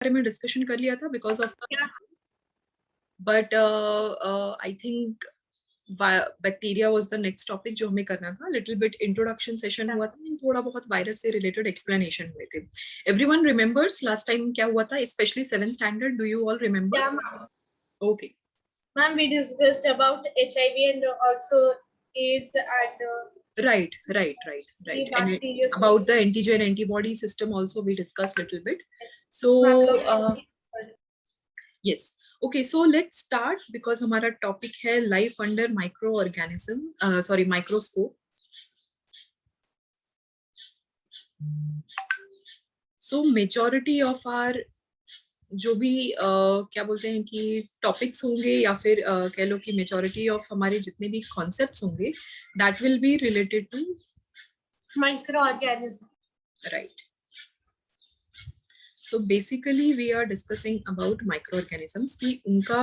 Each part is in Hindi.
बारे में डिस्कशन कर लिया था because of, but I think bacteria was the next topic जो हमें करना था. लिटिल बिट इंट्रोडक्शन सेशन हुआ था, थोड़ा बहुत वायरस से रिलेटेड एक्सप्लेनेशन हुए थे. एवरीवन रिमेंबर्स लास्ट टाइम क्या हुआ था, specially 7th standard? Do you all remember? Okay Ma'am, we discussed about HIV and also AIDS and right. And about the antigen antibody system also we discussed little bit. So yes, okay, so let's start because हमारा topic है life under microorganism, microscope. So majority of our जो भी क्या बोलते हैं कि टॉपिक्स होंगे या फिर कह लो कि मेजॉरिटी ऑफ हमारे जितने भी कॉन्सेप्ट्स होंगे that will be related to microorganism. Right. So basically we are discussing about microorganisms की उनका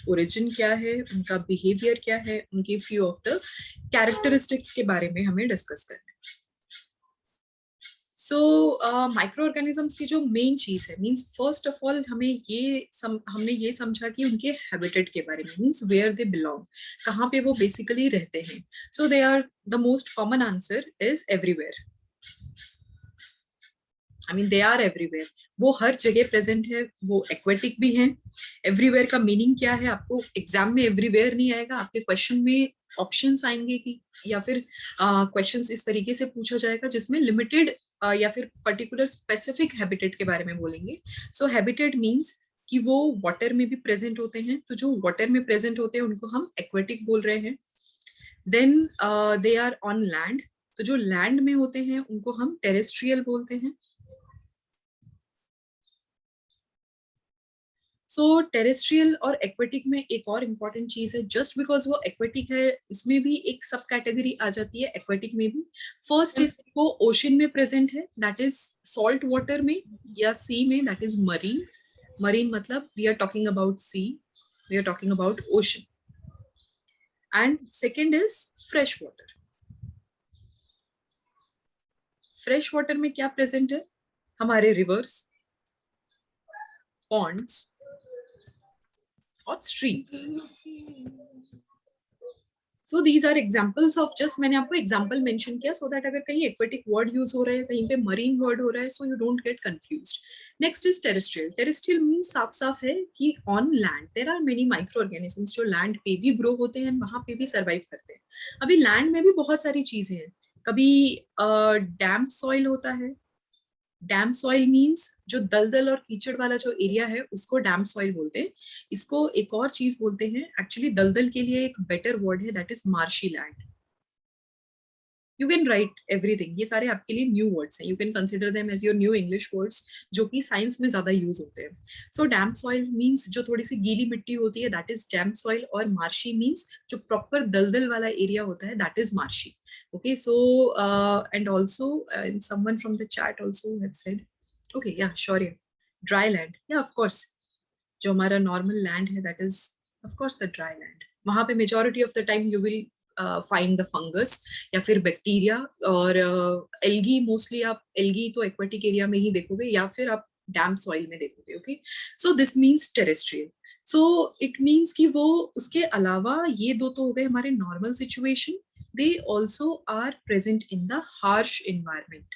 ओरिजिन क्या है, उनका बिहेवियर क्या है, उनकी फ्यू ऑफ द कैरेक्टरिस्टिक्स के बारे में हमें डिस्कस करना है. सो माइक्रो ऑर्गेनिजम्स की जो मेन चीज है, मीन्स फर्स्ट ऑफ ऑल हमने ये समझा कि उनके हैबिटेट के बारे में, मीन्स वेयर दे बिलोंग, कहाँ पे वो बेसिकली रहते हैं. So they are the most common answer is everywhere. I mean they are everywhere, वो हर जगह प्रेजेंट है. वो एक्वेटिक भी हैं. एवरीवेयर का मीनिंग क्या है, आपको एग्जाम में एवरीवेयर नहीं आएगा, आपके क्वेश्चन में ऑप्शंस आएंगे कि या फिर क्वेश्चंस इस तरीके से पूछा जाएगा जिसमें लिमिटेड या फिर पर्टिकुलर स्पेसिफिक हैबिटेट के बारे में बोलेंगे. सो हैबिटेट मीन्स कि वो वाटर में भी प्रेजेंट होते हैं, तो जो वाटर में प्रेजेंट होते हैं उनको हम एक्वेटिक बोल रहे हैं. Then they are on land, तो जो लैंड में होते हैं उनको हम टेरेस्ट्रियल बोलते हैं. सो टेरेस्ट्रियल और एक्वेटिक में एक और इम्पॉर्टेंट चीज है, जस्ट बिकॉज वो एक्वेटिक है इसमें भी एक सब कैटेगरी आ जाती है एक्वेटिक में भी. फर्स्ट इज वो ओशन में प्रेजेंट है, दैट इज सॉल्ट वाटर में या सी में, दैट इज मरीन. मरीन मतलब we are talking about sea, we are talking about ocean. And second is fresh water. Fresh water में क्या प्रेजेंट है, हमारे रिवर्स, पॉन्ड्स और streams. So these are examples of, just मैंने आपको एग्जाम्पल मेंशन किया सो दैट अगर कहीं एक्वेटिक वर्ड यूज हो रहा है, कहीं पे मरीन वर्ड हो रहा है, so you don't get confused. Next is terrestrial. Terrestrial means साफ साफ है कि on land there are many micro organisms जो लैंड पे भी ग्रो होते हैं, वहां पे भी सर्वाइव करते हैं. अभी लैंड में भी बहुत सारी चीजें हैं. कभी डैम्प सॉइल होता है. डैम्प सॉइल मीन्स जो दलदल और कीचड़ वाला जो एरिया है उसको डैम्प सॉइल बोलते हैं. इसको एक और चीज बोलते हैं, एक्चुअली दलदल के लिए एक बेटर वर्ड है, that is marshy land. You can write everything, ये सारे आपके लिए न्यू वर्ड्स हैं, you can consider them as your new English words जो कि साइंस में ज्यादा यूज होते हैं. सो डैम्प सॉइल मीन्स जो थोड़ी सी गीली मिट्टी होती है, दैट इज डैम्प सॉइल. और मार्शी मीन्स जो प्रॉपर दलदल वाला एरिया होता है, that is marshy. Okay, so and also someone from the chat also have said, okay, yeah, sure, yeah, dry land, yeah, of course, जो हमारा normal land है, that is of course the dry land. वहाँ पे majority of the time you will find the fungus या फिर bacteria और algae. mostly आप algae तो aquatic area में ही देखोगे या फिर आप damp soil में देखोगे. Okay, so this means terrestrial. So it means कि वो उसके अलावा ये दो तो हो गए हमारे normal situation. They also are present in the harsh environment.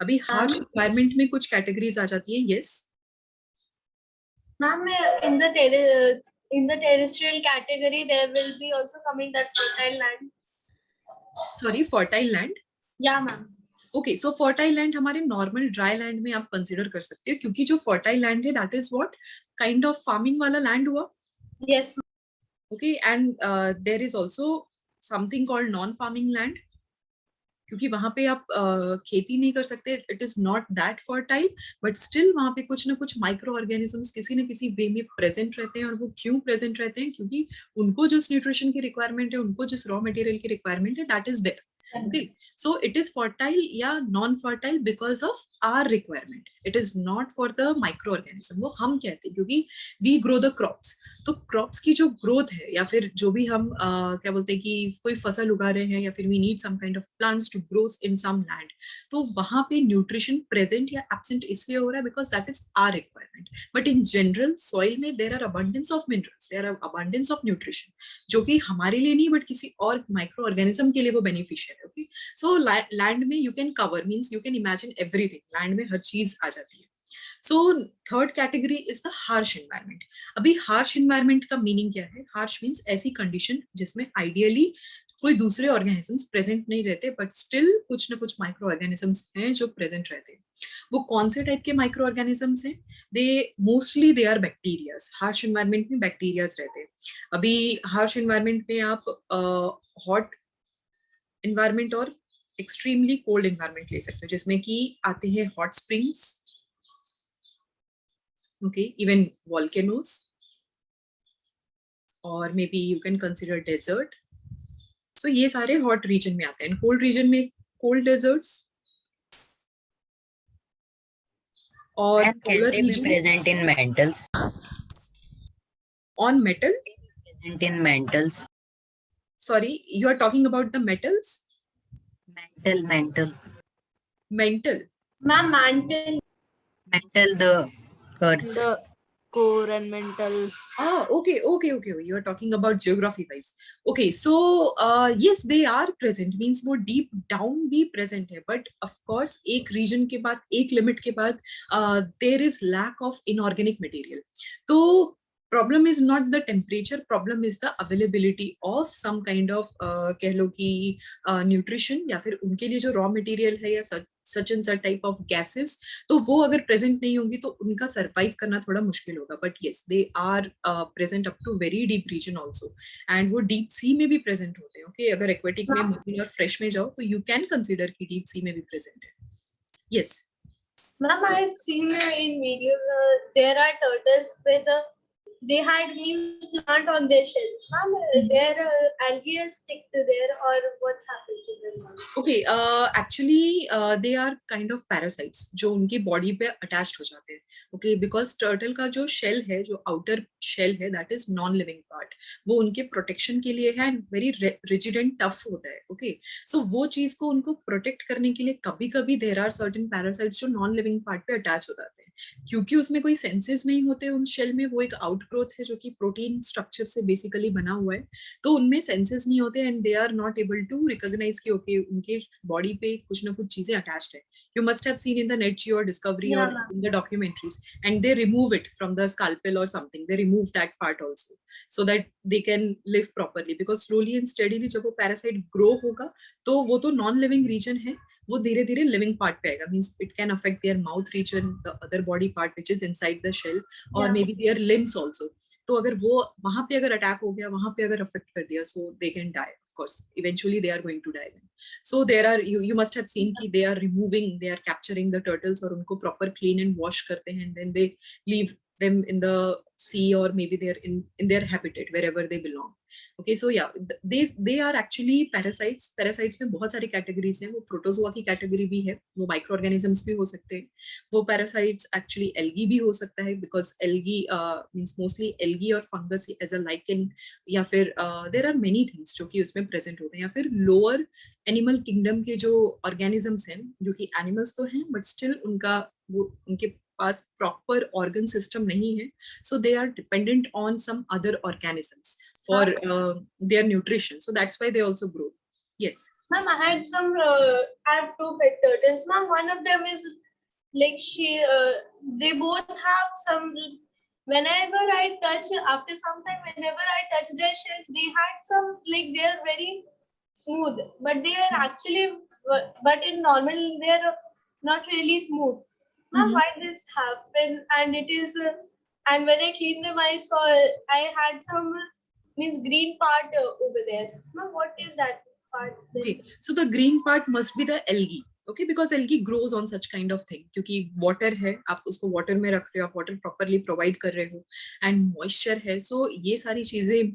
अभी harsh environment में कुछ categories आ जाती है. Yes. Ma'am, in the terrestrial category, there will be also coming that fertile land. Sorry, fertile land. Yeah, ma'am. Okay, so fertile land हमारे normal dry land में आप consider कर सकते हो, क्योंकि जो fertile land है that is what kind of farming वाला land हुआ. Yes. Okay, and there is also something called non farming land, क्योंकि वहां पे आप खेती नहीं कर सकते, it is not that fertile, but still वहां पे कुछ ना कुछ माइक्रो ऑर्गेनिजम्स किसी न किसी वे में प्रेजेंट रहते हैं. और वो क्यों प्रेजेंट रहते हैं, क्योंकि उनको जिस न्यूट्रिशन की रिक्वायरमेंट है, उनको जिस रॉ मटेरियल की रिक्वायरमेंट है, that is there. Okay, so it is fertile या non-fertile because of our requirement. It is not for the microorganism. वो हम कहते हैं क्योंकि we grow the crops. तो crops की जो growth है या फिर जो भी हम क्या बोलते हैं कि कोई फसल उगा रहे हैं या फिर we need some kind of plants to grow in some land, तो वहां पे nutrition present या absent इसलिए हो रहा है because that is our requirement. But in general soil में there are abundance of minerals, there are abundance of nutrition, जो कि हमारे लिए नहीं बट किसी और माइक्रो ऑर्गेनिज्म के लिए वो बेनिफिशियल है. ओके, सो लैंड में you can cover means you can imagine everything, land में हर चीज आ जाती है. So third category is the harsh environment. अभी हार्श एनवायरमेंट का मीनिंग क्या है? हार्श मीन्स ऐसी कंडीशन जिसमें आइडियली कोई दूसरे ऑर्गेनिजम्स प्रेजेंट नहीं रहते बट स्टिल कुछ ना कुछ माइक्रो ऑर्गेनिजम्स हैं जो प्रेजेंट रहते हैं. वो कौन से टाइप के माइक्रो ऑर्गेनिजम्स हैं? Mostly they are bacterias. Harsh environment में बैक्टीरियाज रहते हैं. अभी हार्श एनवायरमेंट में आप हॉट एनवायरमेंट और एक्सट्रीमली कोल्ड एनवायरमेंट ले सकते हो, जिसमें कि आते हैं hot springs, okay, even volcanoes, or maybe you can consider desert. So ये सारे hot region में आते हैं. cold region में cold deserts और And can polar they be region present in metals? on metal. Present in metals. Sorry, you are talking about the metals? Mental. Mental. Ma'am, mantle. Metal, the earth. The core and mental. Okay. You are talking about geography wise. Okay, so yes, they are present. Means वो deep down भी present है. But of course, एक region के बाद, एक limit के बाद, there is lack of inorganic material. तो problem is not the temperature, problem is the availability of some kind of कह लो कि nutrition, या फिर उनके लिए जो raw material है या such and such type of gases, तो वो अगर present नहीं होंगी तो उनका survive करना थोड़ा मुश्किल होगा. But yes, they are present up to very deep region also, and वो deep sea में भी present होते हैं. Okay, अगर aquatic में, marine और fresh में जाओ तो you can consider कि deep sea में भी present है. Yes. Ma'am, I had seen in videos there are turtles with they had means plant on their shell. Ma'am, their algae stick to there, or what happened to them? Okay, actually they are kind of parasites जो उनकी body पे attached हो जाते हैं. Okay, because turtle का जो shell है, जो outer shell है, that is non-living part. वो उनके protection के लिए है and very rigid and tough होता है. Okay, so वो चीज को उनको protect करने के लिए कभी-कभी there are certain parasites जो non-living part पे attach हो जाते हैं. क्योंकि उसमें कोई सेंसेस नहीं होते उन शेल में, वो एक आउटग्रोथ है जो कि प्रोटीन स्ट्रक्चर से बेसिकली बना हुआ है, तो उनमें सेंसेस नहीं होते and they are not able to recognise कि ओके उनके बॉडी पे कुछ ना कुछ चीजें अटैच्ड है. You must have seen in the Net Geo Discovery और in the documentaries, and they remove it from the scalpel और something, they remove that part also so that they can live properly, because slowly and steadily जब वो पैरासाइट ग्रो होगा तो वो तो नॉन लिविंग रीजन है, वो धीरे धीरे लिविंग पार्ट पे आएगा. Means it can affect their mouth region, the other body part which is inside the shell, और may be their limbs also. तो अगर वो वहां पे अगर अटैक हो गया, वहां पे अगर अफेक्ट कर दिया, so they can die. Of course eventually they are going to die. So there are you must have seen कि they are removing, they are capturing the turtles और उनको proper clean and wash करते हैं, and then they leave them in the sea or maybe they're in their habitat wherever they belong. Okay, so yeah, they are actually parasites. Parasites में बहुत सारी categories हैं. वो protozoa की category भी है, वो microorganisms भी हो सकते हैं. वो parasites actually algae भी हो सकता है, because algae means mostly algae और fungus as a lichen, या फिर there are many things जो कि उसमें present होते हैं, या फिर lower animal kingdom के जो organisms हैं, जो कि animals तो हैं but still उनके पास proper organ system नहीं है, so they are dependent on some other organisms for their nutrition, so that's why they also grow. Yes. Ma'am, I have two pet turtles. Ma'am, one of them is like they both have some. Whenever I touch, after some time, whenever I touch their shells, they had some like they are very smooth, but they are actually, but in normal they are not really smooth. Ma'am, why this happen? And it is, and when I clean them, I saw I had some means green part over there. Ma'am, what is that part? Okay, so the green part must be the algae. Okay, because algae grows on such kind of thing, क्योंकि water है, आप उसको water में रख रहे हो, आप water properly provide कर रहे हो, and moisture है, so ये सारी चीजें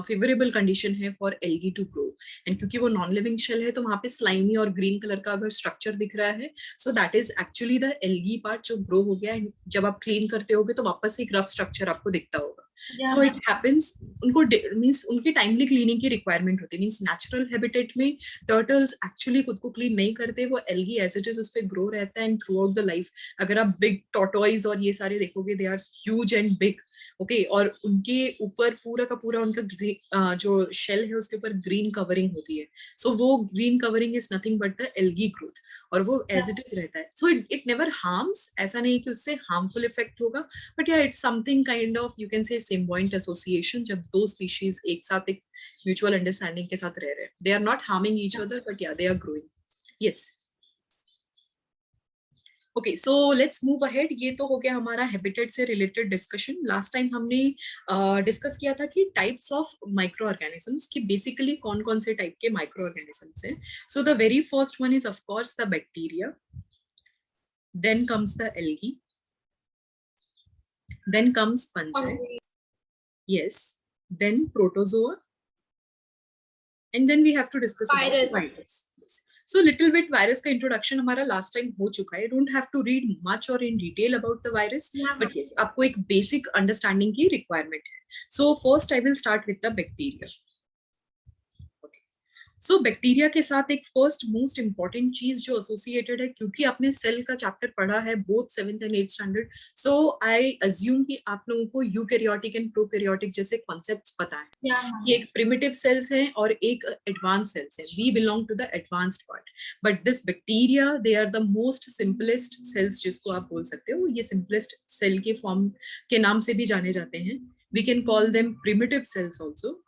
favorable condition है for algae to grow. and क्योंकि वो non living shell है तो वहाँ पे slimy और green color का अगर structure दिख रहा है, so that is actually the algae part जो grow हो गया, and जब आप clean करते होगे तो वापस एक rough structure आपको दिखता होगा. Yeah, सो इट हैपेंस, उनको मींस उनकी टाइमली क्लीनिंग की रिक्वायरमेंट होती है। मींस नेचुरल हैबिटेट में टर्टल्स एक्चुअली खुद को क्लीन नहीं करते, वो एल्गी एज इट इज उस पे ग्रो रहता है and throughout the life. अगर आप बिग टॉर्टोइज और ये सारे देखोगे, they are huge and big, okay, और उनके ऊपर पूरा का पूरा उनका जो शेल है उसके ऊपर ग्रीन कवरिंग होती है। सो वो green covering is nothing but the algae growth, और वो एज इट इज रहता है। सो इट नेवर हार्म्स, ऐसा नहीं कि उससे हार्मफुल इफेक्ट होगा, बट या it's something kind of you can say symbiont association, जब दो स्पीशीज एक साथ एक म्यूचुअल अंडरस्टैंडिंग के साथ रह रहे हैं। They are not harming each other, but या they are growing. Yes, okay, so let's move ahead. ये तो हो गया हमारा हैबिटेट से रिलेटेड डिस्कशन। लास्ट टाइम हमने डिस्कस किया था कि टाइप्स ऑफ माइक्रो ऑर्गेनिजम्स, कि बेसिकली कौन कौन से टाइप के माइक्रो ऑर्गेनिजम्स हैं। So the very first one is of course the bacteria, then comes the algae, then comes fungi, yes, then protozoa, and then we have to discuss about Virus. virus. Yes. So little bit virus का introduction हमारा last time हो चुका है. Don't have to read much or in detail about the virus, but yes, आपको एक basic understanding की requirement है. So first I will start with the bacteria. So bacteria के साथ एक फर्स्ट मोस्ट इंपॉर्टेंट चीज जो एसोसिएटेड है, क्योंकि आपने सेल का चैप्टर पढ़ा है both 7th and 8th standard, so I assume कि आप लोगों को यूकैरियोटिक एंड प्रोकैरियोटिक जैसे कॉन्सेप्ट्स पता है कि एक प्रिमिटिव सेल्स हैं और एक एडवांस सेल्स हैं। We belong to the advanced part, but this bacteria they are the most simplest cells, जिसको आप बोल सकते हो। ये सिंपलेस्ट सेल के फॉर्म के नाम से भी जाने जाते हैं। We can call them primitive cells also.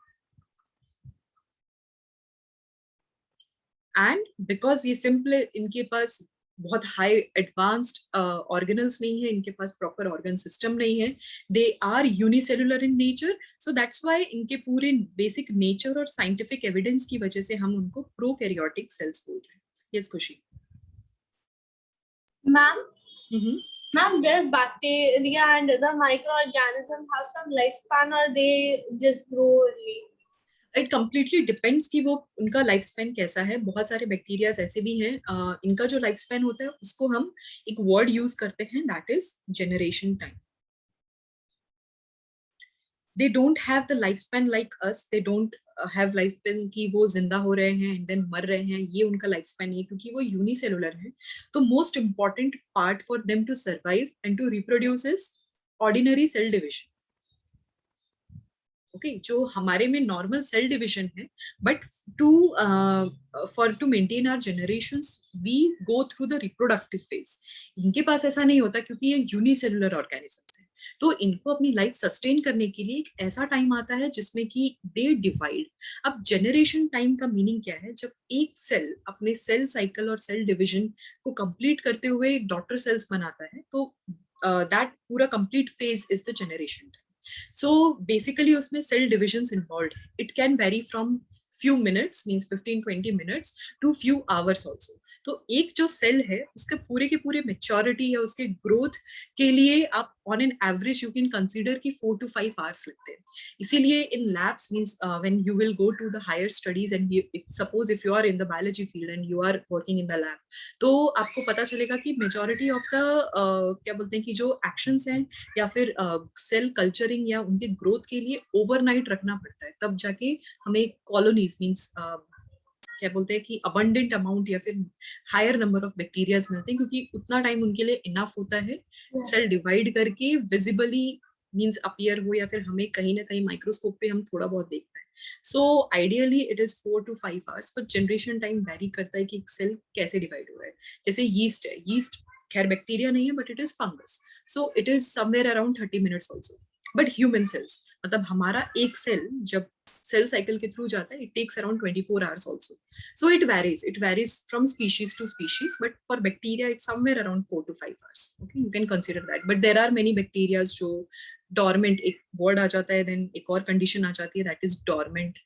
And because ये सिंपल, इनके पास बहुत हाई एडवांस्ड ऑर्गेनल्स नहीं है, इनके पास प्रॉपर ऑर्गन सिस्टम नहीं है, they are unicellular in nature, so that's why इनके पूरे बेसिक नेचर और साइंटिफिक एविडेंस की वजह से हम उनको प्रोकैरियोटिक सेल्स बोल रहे हैं। यस खुशी Ma'am, ma'am, does bacteria and other microorganisms have some lifespan or they just grow early? It completely depends कि वो उनका लाइफ स्पैन कैसा है। बहुत सारे बैक्टीरियाज ऐसे भी हैं, इनका जो लाइफ स्पैन होता है उसको हम एक वर्ड यूज करते हैं, that is generation time. They don't have the life span like us, they don't have life span कि वो जिंदा हो रहे हैं एंड देन मर रहे हैं, ये उनका लाइफ स्पैन है, क्योंकि वो यूनिसेलुलर है। तो most important part for them to survive and to reproduce is ordinary cell division. Okay, जो हमारे में नॉर्मल सेल डिविजन है, but for to maintain our generations we go through the reproductive phase. इनके पास ऐसा नहीं होता, क्योंकि ये यूनिसेलुलर ऑर्गेनिजम्स हैं। तो इनको अपनी लाइफ सस्टेन करने के लिए एक ऐसा टाइम आता है जिसमें कि दे डिवाइड। अब जनरेशन टाइम का मीनिंग क्या है? जब एक सेल अपने सेल साइकिल और सेल डिविजन को कंप्लीट करते हुए एक डॉटर सेल्स बनाता है, तो दैट पूरा complete phase is the generation time. So basically उसमें cell divisions involved. It can vary from few minutes, means 15-20 minutes to few hours also. तो एक जो सेल है उसके पूरे के पूरे मेच्योरिटी या उसके ग्रोथ के लिए आप on an average you can consider कि 4 to 5 hours लगते हैं। इसीलिए in labs means when you will go to the higher studies and suppose if you are in the biology field and you are working in the lab, तो आपको पता चलेगा कि मेजॉरिटी ऑफ द क्या बोलते हैं कि जो एक्शंस हैं या फिर सेल कल्चरिंग या उनके ग्रोथ के लिए ओवरनाइट रखना पड़ता है, तब जाके हमें कॉलोनीज मींस क्या बोलते हैं कि अबंडेंट अमाउंट या फिर हायर नंबर ऑफ बैक्टीरियाज मिलते हैं, क्योंकि उतना टाइम उनके लिए इनफ होता है सेल डिवाइड करके विजिबली मींस अपीयर हो, या फिर हमें कहीं ना कहीं माइक्रोस्कोप पे हम थोड़ा बहुत देख पाए। So ideally it is 4 to 5 hours, पर जनरेशन टाइम वेरी करता है कि एक सेल कैसे डिवाइड हो रहा है। जैसे यीस्ट है, यीस्ट खैर बैक्टीरिया नहीं है but it is fungus, so it is somewhere around 30 minutes also. But human cells, मतलब हमारा एक सेल जब सेल साइकिल के थ्रू जाता है, it takes around 24 hours also. So it varies from species to species, but for bacteria it's somewhere around 4 to 5 hours. Okay, you can consider that. But there are many bacteria जो dormant, एक word आ जाता है, then एक और condition आ जाती है, that is dormant.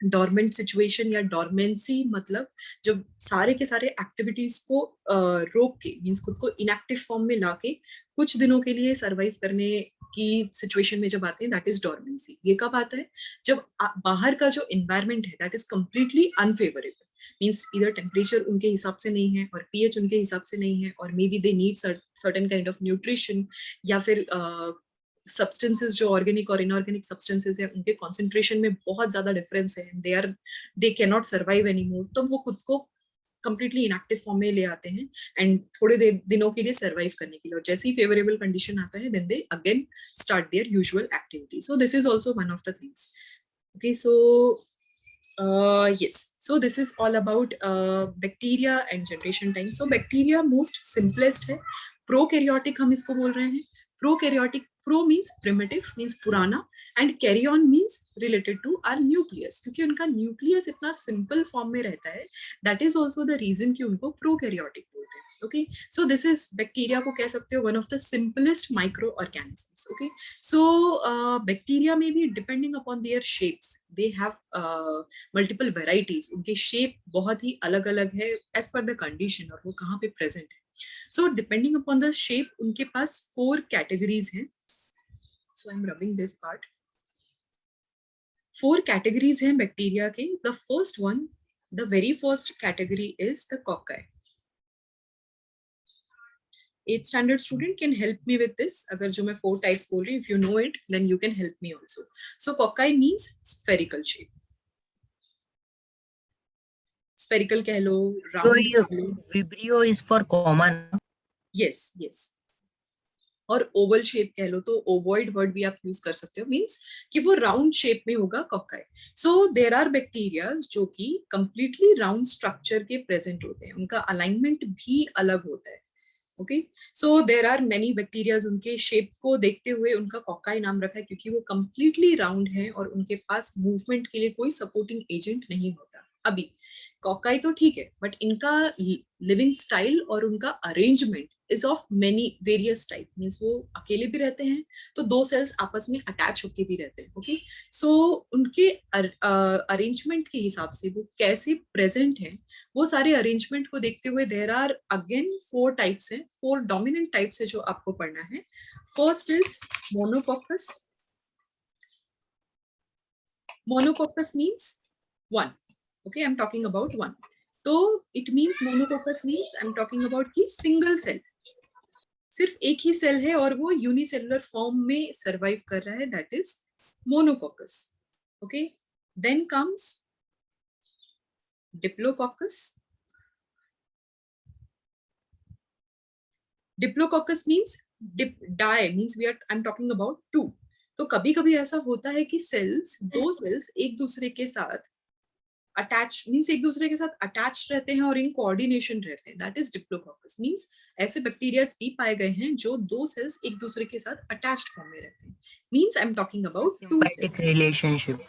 Dormant situation या डॉर्मेंसी मतलब जब सारे के सारे एक्टिविटीज को रोक के मींस खुद को इनएक्टिव फॉर्म में लाके कुछ दिनों के लिए सरवाइव करने की सिचुएशन में जब आते हैं, दैट इज डॉर्मेंसी। ये कब आता है? जब बाहर का जो एनवायरनमेंट है that is completely unfavourable, means इधर टेम्परेचर उनके हिसाब से नहीं है और पीएच उनके हिसाब से नहीं है, और may B they need certain kind of nutrition, या फिर सब्सटेंसेस जो ऑर्गेनिक और इनऑर्गेनिक सब्सटेंसेस है उनके कॉन्सेंट्रेशन में बहुत ज्यादा डिफरेंस है, they can not survive anymore, तो वो खुद को कंप्लीटली इनएक्टिव फॉर्म में ले आते हैं एंड थोड़े दिनों के लिए सर्वाइव करने के लिए, और जैसे ही फेवरेबल कंडीशन आता है then they again start their usual activity. So this is also one of the things. Okay, so yes, so this is all about bacteria and generation time. So bacteria most simplest है, prokaryotic हम इसको बोल रहे हैं. Prokaryotic, pro means primitive, means पुराना, and carrion means related to our nucleus, क्योंकि उनका nucleus इतना simple form में रहता है. That is also the reason कि उनको prokaryotic बोलते हैं. Okay, so this is bacteria को कह सकते हो one of the simplest microorganisms. Okay, so bacteria may be depending upon their shapes, they have multiple varieties. उनके shape बहुत ही अलग अलग है as per the condition और वो कहाँ पे present है. So depending upon the shape उनके पास 4 categories हैं. So I'm rubbing this part. 4 categories हैं bacteria के. The first one, the very first category is the cocci. 8th standard student can help me with this. अगर जो मैं 4 types बोल रही हूँ, if you know it, then you can help me also. So cocci means spherical shape. Spherical कह लो, So round ये कह लो. Vibrio is for common. Yes, yes. और ओवल शेप कह लो तो ओवॉइड वर्ड भी आप यूज कर सकते हो, मींस कि वो राउंड शेप में होगा cocci. So there are bacteria जो कि कंप्लीटली राउंड स्ट्रक्चर के प्रेजेंट होते हैं, उनका अलाइनमेंट भी अलग होता है. Okay, so there are many bacterias, उनके शेप को देखते हुए उनका कॉकाई नाम रखा है क्योंकि वो कंप्लीटली राउंड है और उनके पास मूवमेंट के लिए कोई सपोर्टिंग एजेंट नहीं होता. अभी कॉकाई तो ठीक है, बट इनका लिविंग स्टाइल और उनका arrangement is of many various type, means वो अकेले भी रहते हैं तो 2 सेल्स आपस में अटैच होके भी रहते हैं. ओके, सो उनके अरेंजमेंट के हिसाब से वो कैसे प्रेजेंट है, वो सारे अरेंजमेंट को देखते हुए देयर आर अगेन 4 टाइप्स हैं, 4 डोमिनेंट टाइप्स है जो आपको पढ़ना है. First is monococcus. Monococcus means 1. Okay, I'm talking about 1. तो it means monococcus means I'm talking about कि single cell, सिर्फ एक ही सेल है और वो यूनिसेलुलर फॉर्म में सर्वाइव कर रहा है, that is monococcus. Okay, then comes Diplococcus. Diplococcus means di means I'm talking about 2. तो कभी कभी ऐसा होता है कि सेल्स, 2 सेल्स एक दूसरे के साथ अटैच, मीन्स एक दूसरे के साथ अटैच रहते हैं और इन कोऑर्डिनेशन रहते हैं, दैट इज डिप्लोकोकस. मीन्स ऐसे बैक्टीरिया भी पाए गए हैं जो 2 सेल्स एक दूसरे के साथ अटैच्ड फॉर्म में रहते हैं. Means I am talking about 2 Symbiotic cells. relationship.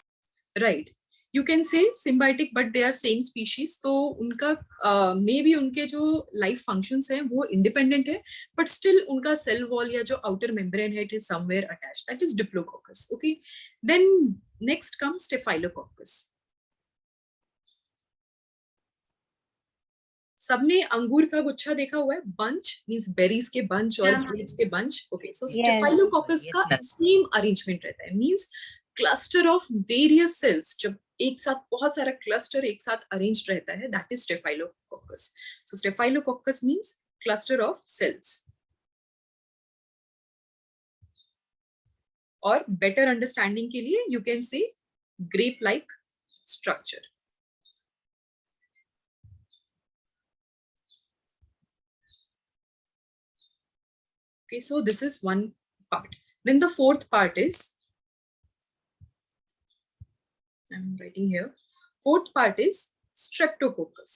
Right, you can say symbiotic but they are same species. तो उनका मे बी उनके जो लाइफ फंक्शंस हैं वो इंडिपेंडेंट है, बट स्टिल उनका सेल वॉल या जो आउटर मेम्ब्रेन है it is somewhere attached, that is diplococcus. Okay, then next comes staphylococcus. सबने अंगूर का गुच्छा देखा हुआ है, बंच मींस बेरीज के बंच और ग्रेप्स के बंच. ओके, सो स्टेफाइलोकोकस का सेम अरेंजमेंट रहता है, means cluster of various cells, जब एक साथ बहुत सारा क्लस्टर एक साथ अरेंज्ड रहता है, that is staphylococcus. So staphylococcus means cluster of cells. और बेटर अंडरस्टैंडिंग के लिए you can say grape like structure. Okay, so this is one part. Then the 4th part is, I'm writing here, 4th part is Streptococcus.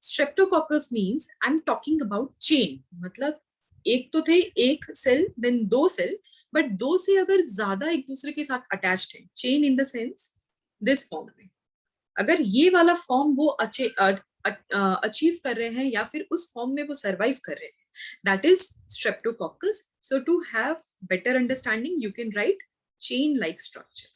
Streptococcus means I'm talking about chain. मतलब एक तो थे एक सेल, then 2 सेल, बट 2 से अगर ज्यादा एक दूसरे के साथ अटैच्ड है, chain in the sense this form में, अगर ये वाला फॉर्म वो अचीव कर रहे हैं या फिर उस फॉर्म में वो सर्वाइव कर रहे हैं, that is streptococcus. So to have better understanding you can write chain like structure.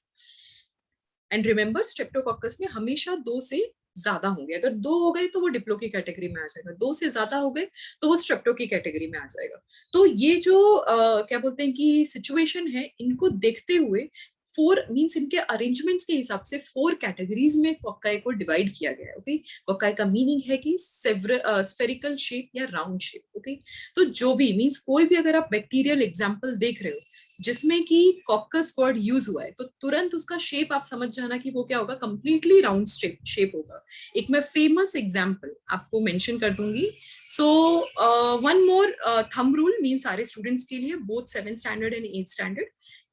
And remember streptococcus में हमेशा 2 से ज्यादा होंगे, अगर 2 हो गए तो वो डिप्लो की कैटेगरी में आ जाएगा, 2 से ज्यादा हो गए तो वो स्ट्रेप्टो की कैटेगरी में आ जाएगा. तो ये जो क्या बोलते हैं कि सिचुएशन है, इनको देखते हुए 4 मींस इनके अरेंजमेंट्स के हिसाब से 4 कैटेगरीज में कोक्काई को डिवाइड किया गया है. ओके, कोक्काई का मीनिंग है कि स्फेरिकल शेप या राउंड शेप. ओके, तो जो भी मींस कोई भी अगर आप बैक्टीरियल एग्जांपल देख रहे हो जिसमें कि कॉकस वर्ड यूज हुआ है तो तुरंत उसका शेप आप समझ जाना कि वो क्या होगा, कंप्लीटली राउंड शेप होगा. एक मैं फेमस एग्जांपल आपको मेंशन कर दूंगी. So one more thumb rule mean सारे स्टूडेंट्स के लिए, both 7th standard and 8th standard,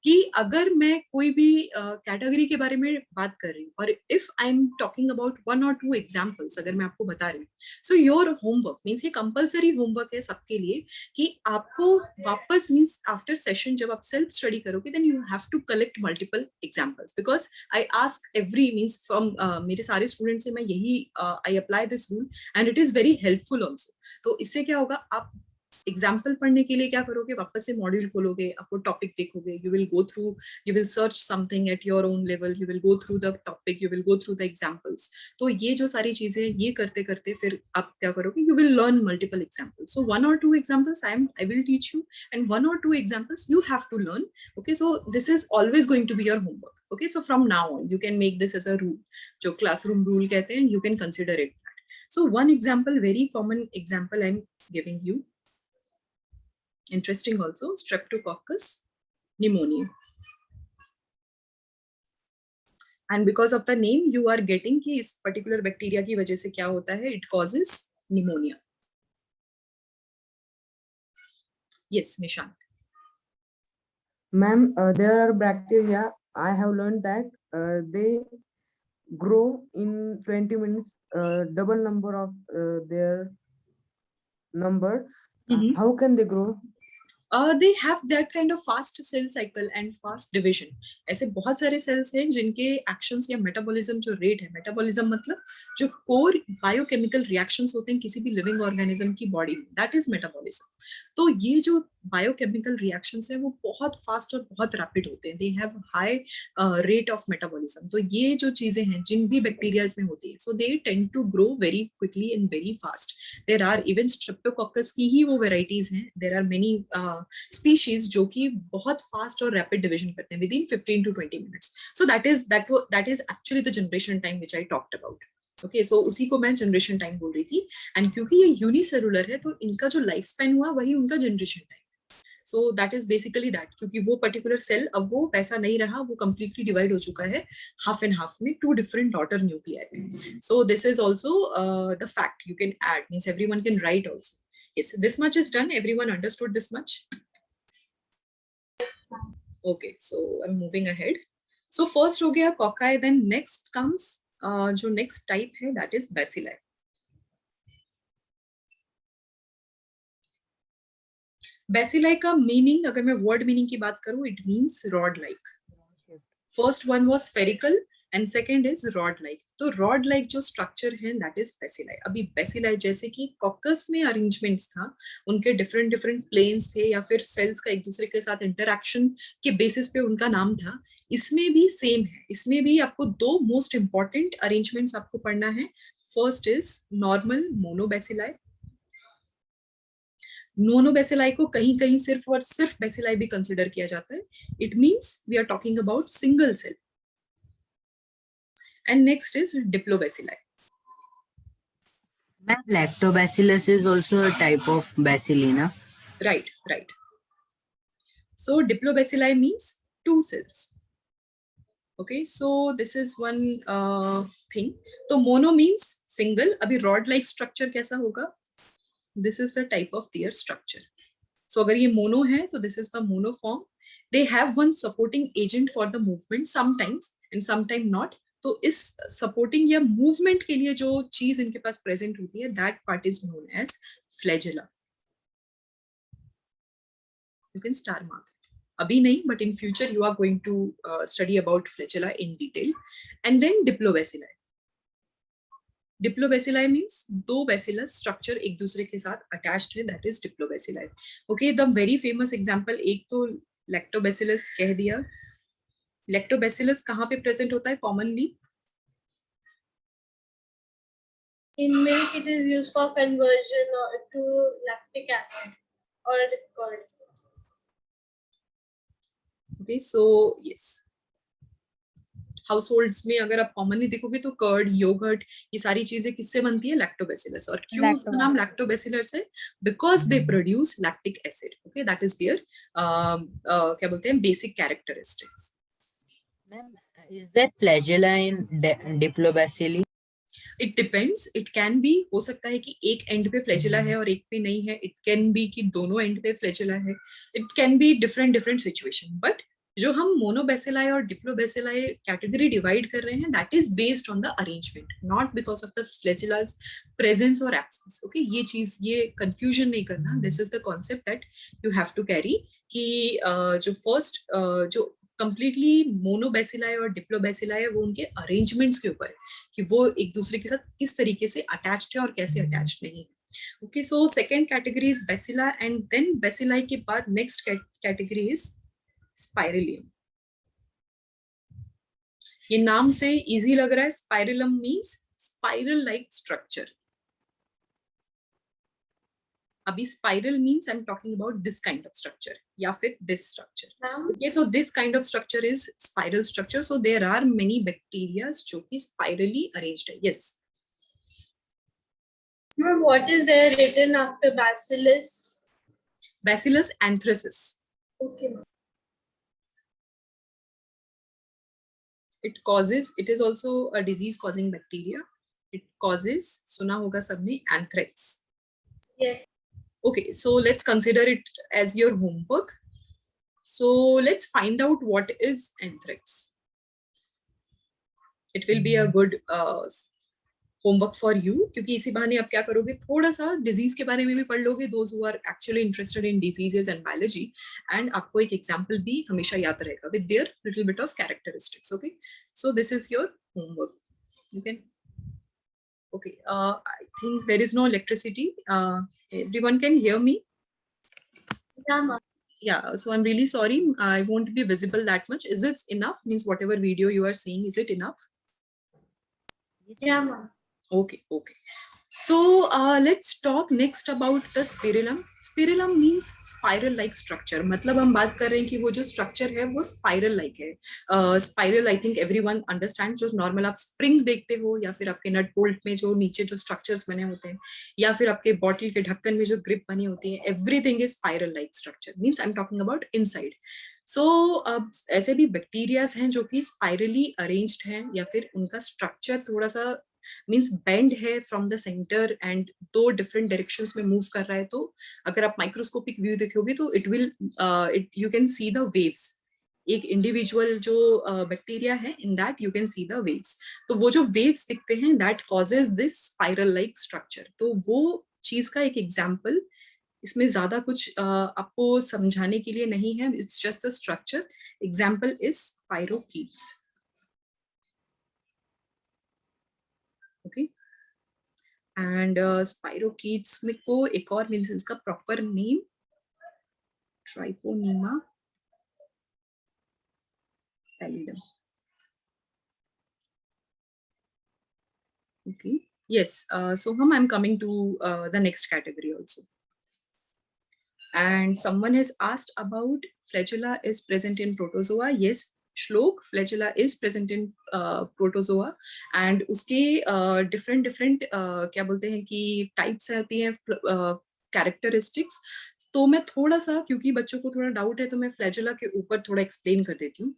कि अगर मैं कोई भी कैटेगरी के बारे में बात कर रही हूँ और if I am talking about 1 or 2 examples अगर मैं आपको बता रही हूँ, सो योर होमवर्क मीन्स ये कंपलसरी होमवर्क है सबके लिए कि आपको वापस मीन्स आफ्टर सेशन जब आप सेल्फ स्टडी करोगे then you have to collect multiple examples, because I ask every means from मेरे सारे स्टूडेंट्स से मैं यही I apply this rule and it is very helpful also. तो इससे क्या होगा, आप एग्जाम्पल पढ़ने के लिए क्या करोगे, वापस से मॉड्यूल खोलोगे, आपको टॉपिक देखोगे, you will go through, you will search something at your own level, you will go through the topic, you will go through the examples. तो ये जो सारी चीजें ये करते करते फिर आप क्या करोगे, you will learn multiple examples. So 1 or 2 examples I will teach you and 1 or 2 examples you have to learn. Okay, so this is always going to be your homework. Okay, so from now on you can make this as a rule, जो क्लासरूम रूल कहते हैं, you can consider it. So one example, very common example I'm giving you. Interesting also, Streptococcus pneumoniae. And because of the name, you are getting कि इस particular bacteria की वजह से क्या होता है, it causes pneumonia. Yes, Nishant. Ma'am, there are bacteria. I have learned that they grow in 20 minutes, double number of their number. How can they grow? They have that kind of fast cell cycle and fast division. ऐसे बहुत सारे सेल्स हैं जिनके एक्शंस या मेटाबॉलिज्म जो रेट है, मेटाबॉलिज्म मतलब जो कोर बायोकेमिकल रिएक्शंस होते हैं किसी भी लिविंग ऑर्गेनिज्म की बॉडी में, दैट इज मेटाबॉलिज्म. तो ये जो बायोकेमिकल रिएक्शंस है वो बहुत फास्ट और बहुत रैपिड होते हैं, they have high rate of metabolism. तो ये जो चीजें हैं जिन भी बैक्टीरियाज में होती है, so they tend to grow very quickly and very fast. There are even streptococcus की ही वो वेराइटीज हैं, देयर आर मेनी स्पीशीज जो कि बहुत फास्ट और रैपिड डिवीजन करते हैं within 15 to 20 minutes. So that is actually the generation time which I talked about. Okay, so उसी को मैं जनरेशन टाइम बोल रही थी. एंड क्योंकि ये यूनिसेलुलर है तो इनका जो लाइफ स्पैन हुआ वही उनका generation time. So that is basically that, क्योंकि वो पर्टिकुलर सेल अब वो वैसा नहीं रहा, वो कंप्लीटली डिवाइड हो चुका है हाफ एंड हाफ में, 2 different डॉटर न्यूक्लियाई में. So this is also the fact you can add, means everyone can write also. Yes, this much is done. Everyone understood this much? Yes, ma'am. Okay, so I'm moving ahead. So first हो गया cocci, then next comes जो next type है that is bacilli. Bacilli का meaning अगर मैं word meaning की बात करूँ, it means rod like. First one was spherical and second is rod like. तो rod like जो structure है that is bacilli. अभी bacilli जैसे कि coccus में arrangements था, उनके different planes थे या फिर cells का एक दूसरे के साथ interaction के basis पे उनका नाम था, इसमें भी same है. इसमें भी आपको 2 most important arrangements आपको पढ़ना है. First is normal monobacilli. मोनोबैसिलाई को कहीं कहीं सिर्फ और सिर्फ बैसिलाई भी कंसिडर किया जाता है. It means we are talking about single cell. And next is diplobacilli. Ma'am, lactobacillus is also a type of bacilli, na? Right. So diplobacilli means 2 cells. Okay, so this is one thing. तो mono means single. अभी rod like structure कैसा होगा? This is the type of their structure. So अगर ये mono है तो this is the mono form. They have one supporting agent for the movement sometimes and sometimes not. तो इस supporting या movement के लिए जो चीज इनके पास present होती है, that part is known as flagella. You can star mark it. अभी नहीं, but in future you are going to study about flagella in detail. And then diplobacilli. Diplobacilli means 2 bacillus structure एक दूसरे के साथ अटैच्ड है, that is diplobacilli. Okay, the very famous example, एक तो लैक्टोबैसिलस कह दिया. लैक्टोबैसिलस कहाँ पे प्रेजेंट होता है commonly? In milk, it is used for conversion to lactic acid or curd. Okay, so yes, house holds में अगर आप कॉमनली देखोगे तो कर्ड, योगर्ट, ये सारी चीजें किससे बनती है? लैक्टोबैसिलस। और क्यों उसका नाम लैक्टोबैसिलस है? Because they produce lactic acid. Okay, that is there क्या बोलते हैं, basic characteristics. Ma'am, is there flagella in Diplobacilli? It depends, it can be, हो सकता है कि एक एंड पे फ्लैजिला है और एक पे नहीं है, इट कैन बी कि दोनों एंड पे फ्लैजिला है, it can be different situation. But जो हम मोनोबैसिलाई और डिप्लोबैसिलाई कैटेगरी डिवाइड कर रहे हैं, that is based on the arrangement, not because of the flagella's presence और एब्सेंस। ओके, ये चीज, ये कंफ्यूजन नहीं करना, this is the concept that you have to carry कि जो फर्स्ट जो कंप्लीटली मोनोबैसिलाई और डिप्लोबैसिलाई है, वो उनके अरेंजमेंट्स के ऊपर है कि वो एक दूसरे के साथ किस तरीके से अटैच्ड है और कैसे अटैच्ड नहीं है। Okay, so second category is bacilli, and then bacilli के बाद नेक्स्ट कैटेगरी इज स्पाइरलियम। ये नाम से इजी लग रहा है, spirillum means spiral like structure. अभी spiral means I am talking about this kind of structure या फिर this structure. Okay, so this kind of structure is spiral structure. So there are many bacteria जो कि स्पाइरली अरेंज्ड है। Yes, What is there written after bacillus? Bacillus anthracis. Okay. It is also a disease causing bacteria. It causes, सुना होगा सबने, anthrax. Yes. Okay, so let's consider it as your homework. So let's find out what is anthrax. It will be a good homework for you, क्योंकि इसी बहाने आप क्या करोगे, थोड़ा सा डिजीज के बारे में भी पढ़ लोगे, those who are actually interested in diseases and biology, and आपको एक एग्जाम्पल भी हमेशा याद रहेगा with their little bit of characteristics. Okay, so this is your homework. Okay. Okay, I think there is no electricity. Everyone can hear me? Yeah, ma'am. Yeah, so I'm really sorry. I won't be visible that much. Is this enough? Means whatever video you are seeing, is it enough? Yeah, ma'am. Okay, okay. So let's talk next about the spirillum. Spirillum means spiral like structure. मतलब हम बात कर रहे हैं कि वो जो structure है वो spiral like है. Spiral I think everyone understands. जो normal आप spring देखते हो, या फिर आपके nut bolt में जो नीचे जो structures बने होते हैं, या फिर आपके bottle के ढक्कन में जो grip बनी होती है, everything is spiral like structure. Means I'm talking about inside. So ऐसे भी बैक्टीरियाज हैं जो कि स्पाइरली अरेंज्ड हैं, या फिर उनका स्ट्रक्चर थोड़ा सा मीन्स बेंड है फ्रॉम द सेंटर एंड दो डिफरेंट डायरेक्शंस में मूव कर रहा है। तो अगर आप माइक्रोस्कोपिक व्यू देखोगे तो it will you can see the waves. एक इंडिविजुअल जो बैक्टीरिया है, in that you can see the waves. तो वो जो वेव्स दिखते हैं that causes this spiral like structure. तो वो चीज का एक एग्जाम्पल, इसमें ज्यादा कुछ आपको समझाने के लिए नहीं है, it's just the structure. Example is spirochetes. Okay, and spirochetes में को एक और मीन्स इसका proper name Treponema pallidum. Okay, yes, so I'm coming to the next category also. And someone has asked about flagella is present in protozoa. Yes, Shlok, flagella is present in protozoa, and उसके different क्या बोलते हैं कि types आती हैं, characteristics. तो मैं थोड़ा सा, क्योंकि बच्चों को थोड़ा डाउट है, तो मैं फ्लैजेला के ऊपर थोड़ा एक्सप्लेन कर देती हूँ।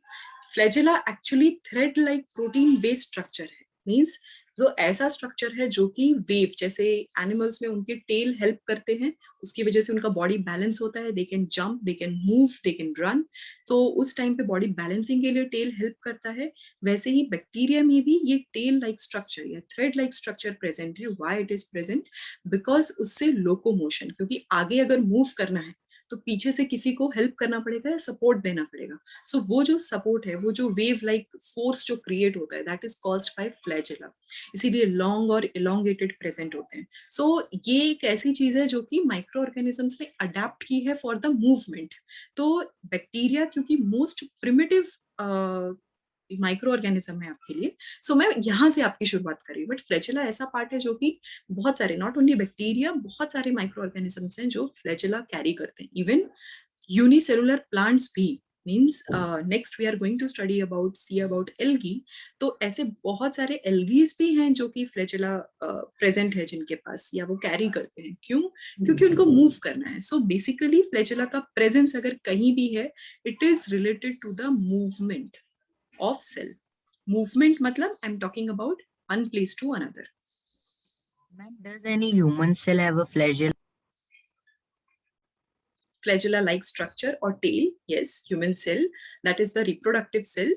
Flagella actually thread like protein based structure है। मीन्स वो ऐसा स्ट्रक्चर है जो कि वेव, जैसे एनिमल्स में उनके टेल हेल्प करते हैं, उसकी वजह से उनका बॉडी बैलेंस होता है, they can jump, they can move, they can run. तो उस टाइम पे बॉडी बैलेंसिंग के लिए टेल हेल्प करता है। वैसे ही बैक्टीरिया में भी ये टेल लाइक स्ट्रक्चर या थ्रेड लाइक स्ट्रक्चर प्रेजेंट है। Why it is present? Because उससे लोकोमोशन, क्योंकि आगे अगर मूव करना है तो पीछे से किसी को हेल्प करना पड़ेगा या सपोर्ट देना पड़ेगा। सो वो जो सपोर्ट है, वो जो वेव लाइक फोर्स जो क्रिएट होता है, that is caused by flagella. इसीलिए लॉन्ग और इलोंगेटेड प्रेजेंट होते हैं। सो ये एक ऐसी चीज है जो कि माइक्रो ऑर्गेनिजम्स ने अडेप्ट की है फॉर द मूवमेंट। तो बैक्टीरिया क्योंकि मोस्ट प्रिमिटिव माइक्रो ऑर्गेनिज्म है आपके लिए, सो मैं यहाँ से आपकी शुरुआत कर रही हूँ। बट फ्लैजेला ऐसा पार्ट है जो कि बहुत सारे, नॉट ओनली बैक्टीरिया, बहुत सारे माइक्रो ऑर्गेनिजम्स हैं जो फ्लैजेला कैरी करते हैं। इवन यूनिसेलुलर प्लांट्स भी, means next we are going to study about algae. तो ऐसे बहुत सारे एल्गीज भी हैं जो कि फ्लैजेला प्रेजेंट है जिनके पास, या वो कैरी करते हैं। क्यों? क्योंकि उनको मूव करना है। सो बेसिकली फ्लैजेला का प्रेजेंस अगर कहीं भी है, it is related to the movement of cell. Movement मतलब I am talking about one place to another. Ma'am, does any human cell have a flagella? Flagella like structure or tail? Yes, human cell, that is the reproductive cell.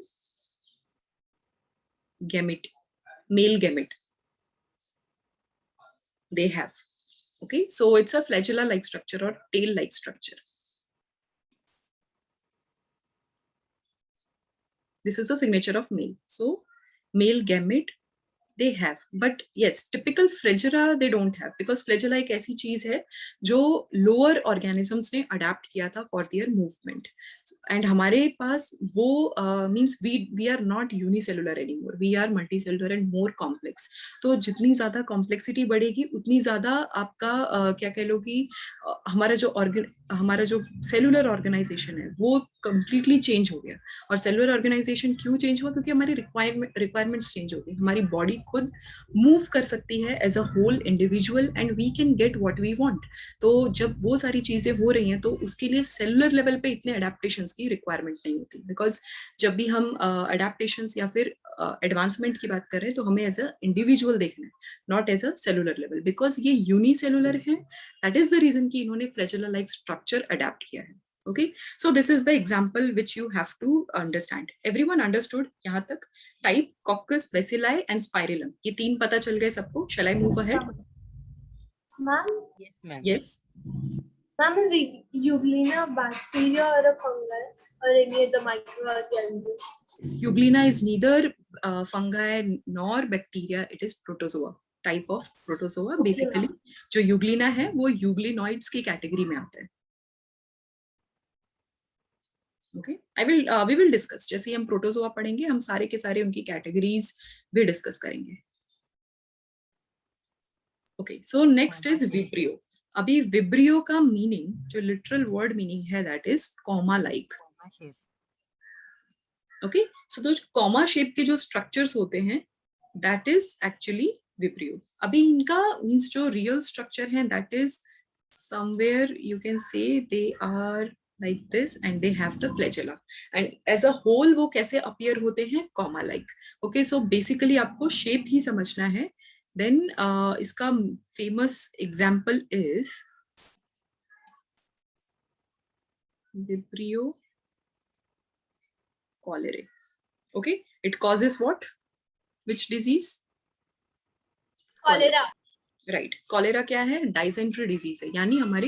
Gamete, male gamete, they have. Okay, so it's a flagella like structure or tail like structure. This is the signature of male. So male gamete they have, but yes, typical flagella they don't have, because flagella एक ऐसी चीज है जो lower organisms ने adapt किया था for their movement. And हमारे पास वो means we are not unicellular anymore, we are multicellular and more complex. तो जितनी ज्यादा complexity बढ़ेगी उतनी ज्यादा आपका क्या कह लो कि हमारा जो cellular organization है वो completely change हो गया। और cellular organization क्यों change हुआ? क्योंकि हमारी requirements change हो गई। हमारी body खुद मूव कर सकती है as a whole individual and we can get what we want. तो जब वो सारी चीजें हो रही हैं तो उसके लिए सेलुलर लेवल पे इतने अडेप्टेशंस की रिक्वायरमेंट नहीं होती, बिकॉज जब भी हम अडेप्टेशंस या फिर एडवांसमेंट की बात कर रहे हैं तो हमें एज अ इंडिविजुअल देखना है, not as a cellular level, because ये यूनिसेलुलर है। दैट इज द रीजन कि इन्होंने फ्लैजेला लाइक स्ट्रक्चर अडेप्ट किया है। Okay, so this is the example which you have to understand. Everyone understood यहाँ तक? Type, coccus, bacilli and spirillum. ये तीन पता चल गए सबको? Shall I move ahead? Ma'am, Yes, ma'am. Yes. ma'am, is Euglena bacteria or a fungi or any other microorganism? Euglena is neither fungi nor bacteria. It is protozoa. Type of protozoa. Okay, Basically, जो Euglena है वो euglenoids की कैटेगरी में आता है। Okay, we will discuss. जैसे हम प्रोटोजोआ पढ़ेंगे हम सारे के सारे उनकी कैटेगरीज भी डिस्कस करेंगे। Okay, so next is vibrio. अभी vibrio का मीनिंग, जो लिटरल वर्ड मीनिंग है, that is comma like. Okay, so तो कॉमा शेप के जो स्ट्रक्चर्स होते हैं दैट इज एक्चुअली विब्रियो। अभी इनका मीन्स जो रियल स्ट्रक्चर है that is somewhere you can say they are like this and they have the flagella, and as a whole वो कैसे appear होते हैं? comma like. Okay, so basically आपको shape ही समझना है। then इसका famous example is Vibrio cholerae. Okay, it causes what? Which disease? Cholera. Right, cholera क्या है? डाइसेंट्री डिजीज है, यानी हमारे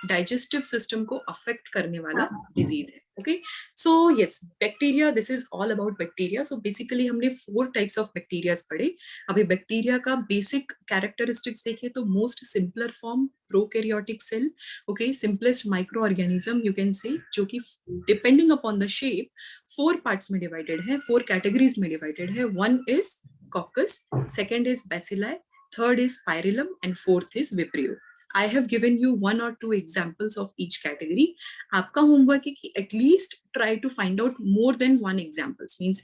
डाइजेस्टिव सिस्टम को अफेक्ट करने वाला डिजीज है। Okay, so yes, bacteria, this is all about bacteria. So basically हमने 4 टाइप्स ऑफ बैक्टीरियाज पढ़े। अभी बैक्टीरिया का बेसिक कैरेक्टरिस्टिक्स देखिए तो most simpler form prokaryotic cell, okay, simplest micro organism you can say, जो कि depending upon the shape 4 parts में डिवाइडेड है, 4 कैटेगरीज में डिवाइडेड है। 1 is coccus, second is bacilli, third is spirillum and fourth is vibrio. I have given you 1 or 2 examples of each category. आपका होमवर्क है कि at least try to find out more than 1 examples, means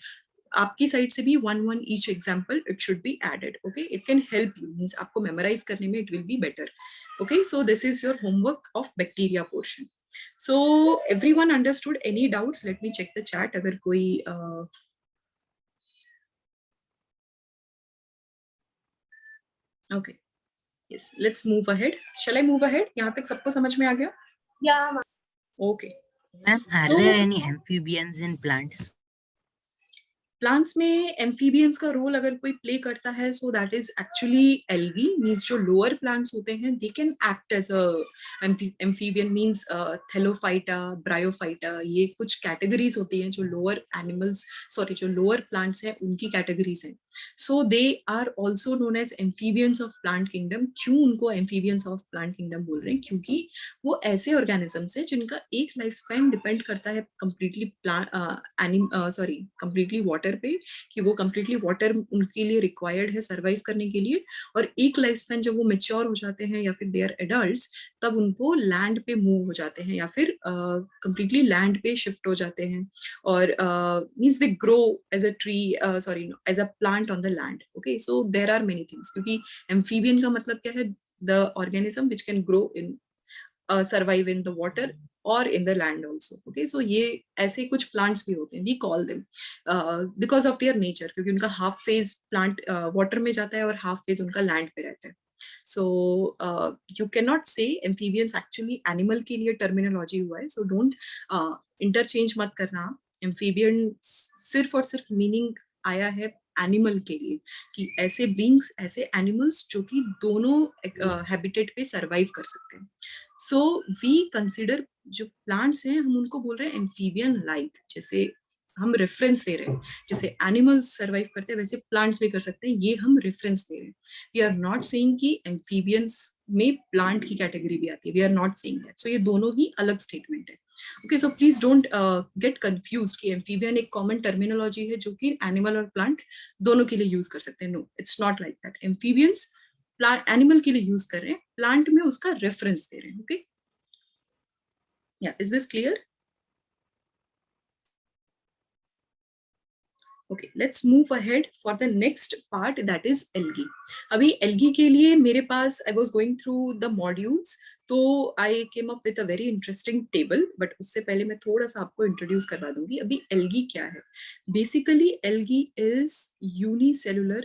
आपकी साइड से भी 1 each example it should be added. Okay, it can help you, means आपको memorize करने में it will be better. Okay, so this is your homework of bacteria portion. So everyone understood? Any doubts? Let me check the chat अगर कोई okay, yes, let's move ahead. Shall I move ahead? यहाँ तक सबको समझ में आ गया? Yeah, ma'am. Okay. Ma'am, are So- there any amphibians in plants? Plants में एम्फीबियंस का रोल अगर कोई प्ले करता है, so that is actually algae, means जो लोअर प्लांट्स होते हैं they can act as a amphibian, means Thallophyta, Bryophyta, ये कुछ कैटेगरीज होती हैं जो लोअर एनिमल्स, सॉरी जो लोअर प्लांट्स हैं उनकी कैटेगरीज हैं। So they are also known as amphibians of plant kingdom. क्यों उनको एम्फीबियंस ऑफ प्लांट किंगडम बोल रहे हैं? क्योंकि वो ऐसे ऑर्गेनिजम्स हैं जिनका एक लाइफ स्पैन डिपेंड करता है कंप्लीटली कंप्लीटली वाटर वाटर पे, कि वो कंप्लीटली वाटर उनके लिए रिक्वायर्ड है सर्वाइव करने के लिए, और एक लाइफ स्पैन जब वो मेच्योर हो जाते हैं या फिर दे आर एडल्ट्स, तब उनको लैंड पे मूव हो जाते हैं या फिर कंप्लीटली लैंड पे शिफ्ट हो जाते हैं, और means they grow as a tree, sorry as a plant on the land. Okay, so there are many things, क्योंकि एम्फीबियन का मतलब क्या है, the organism which can grow in survive in the water or in the land also. Okay, so ये ऐसे कुछ plants भी होते हैं, we call them because of their nature, क्योंकि उनका half phase plant water में जाता है और half phase उनका land पे रहता है. So you cannot say amphibians actually animal के लिए terminology हुआ है, so don't interchange मत करना. Amphibian सिर्फ और सिर्फ meaning आया है एनिमल के लिए, कि ऐसे बींग्स, ऐसे एनिमल्स जो कि दोनों हैबिटेट पे सरवाइव कर सकते हैं. सो वी कंसिडर जो प्लांट्स हैं हम उनको बोल रहे हैं एम्फीबियन लाइक, जैसे हम रेफरेंस दे रहे हैं, जैसे एनिमल्स सरवाइव करते हैं वैसे प्लांट्स भी कर सकते हैं, ये हम रेफरेंस दे रहे हैं. वी आर नॉट सेइंग कि एम्फीबियंस में प्लांट की कैटेगरी भी आती है, we are not saying that. So ये दोनों ही अलग स्टेटमेंट है. Okay, so please don't get confused कि एम्फीबियन एक कॉमन टर्मिनोलॉजी है जो कि एनिमल और प्लांट दोनों के लिए यूज कर सकते हैं. No, it's not like that. Amphibians plant animal के लिए यूज कर रहे हैं, प्लांट में उसका रेफरेंस दे रहे हैं. ओके, या is this clear? Okay, let's move ahead for the next part, that is algae. अभी algae के लिए मेरे पास I was going through the modules, तो I came up with a very interesting table, but उससे पहले मैं थोड़ा सा आपको introduce करवा दूंगी. अभी algae क्या है? Basically algae is unicellular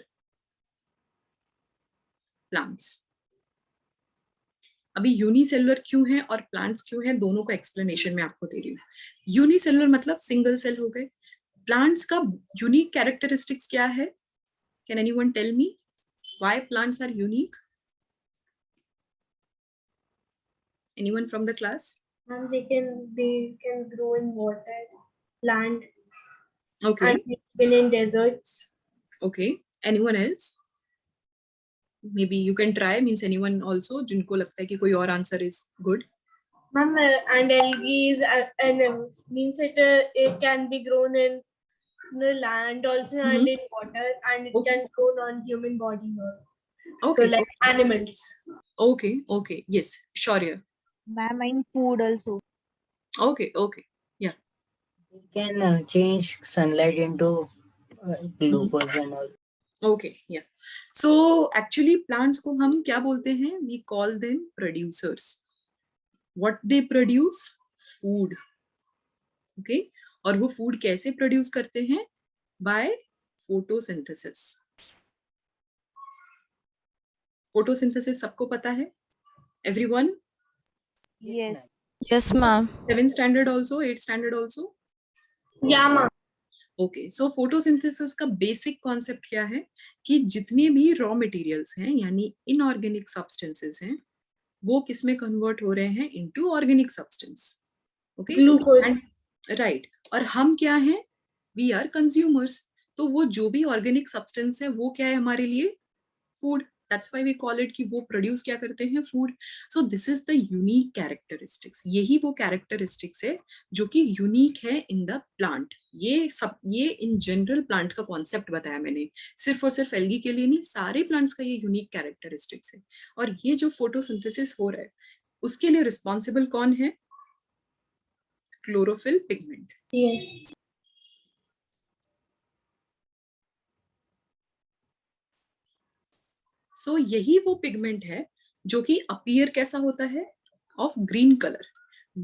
plants. अभी यूनिसेलुलर क्यों है और प्लांट्स क्यों है, दोनों का एक्सप्लेनेशन मैं आपको दे रही हूँ. यूनिसेलुलर मतलब सिंगल सेल हो गए. प्लांट्स का यूनिक कैरेक्टरिस्टिक्स क्या है? Can anyone tell me why plants are unique? Anyone from the class? And they can grow in water, land, Okay, and even in deserts. okay. Anyone else? Maybe you can try, means anyone also जिनको लगता है कि कोई और answer is good. Ma'am, and algae is means it can be grown in the land also and in water, and it Okay. can grow on human body also. So Okay, like animals. okay, okay. Yes, sure. Yeah. Ma'am, in food also. Okay, okay. It can change sunlight into glucose and all. Okay, yeah. So actually plants को हम क्या बोलते हैं? We call them producers. What they produce? Food. Okay, और वो food कैसे produce करते हैं? By photosynthesis. Photosynthesis सबको पता है? Everyone? Yes. Yes, ma'am. 7th standard also, 8th standard also? Yeah, ma'am. Okay, सो फोटोसिंथेसिस का बेसिक कॉन्सेप्ट क्या है कि जितने भी रॉ मटेरियल्स हैं यानी इनऑर्गेनिक सब्सटेंसेस हैं वो किस में कन्वर्ट हो रहे हैं? Into organic substance. Okay, Glucose. Right. और हम क्या हैं? We are consumers. तो वो जो भी ऑर्गेनिक सब्सटेंस है वो क्या है हमारे लिए? Food. That's why we call it कि वो प्रोड्यूस क्या करते हैं? Food. So this is the unique characteristics. यही वो कैरेक्टरिस्टिक्स है जो कि यूनिक है इन द प्लांट. ये इन जनरल प्लांट का कॉन्सेप्ट बताया मैंने, सिर्फ और सिर्फ एल्गी के लिए नहीं, सारे प्लांट्स का ये यूनिक कैरेक्टरिस्टिक्स है. और ये जो फोटोसिंथेसिस हो रहा है उसके लिए रिस्पॉन्सिबल कौन है? Chlorophyll pigment. Yes. सो यही वो पिगमेंट है जो कि अपीयर कैसा होता है? Of green colour.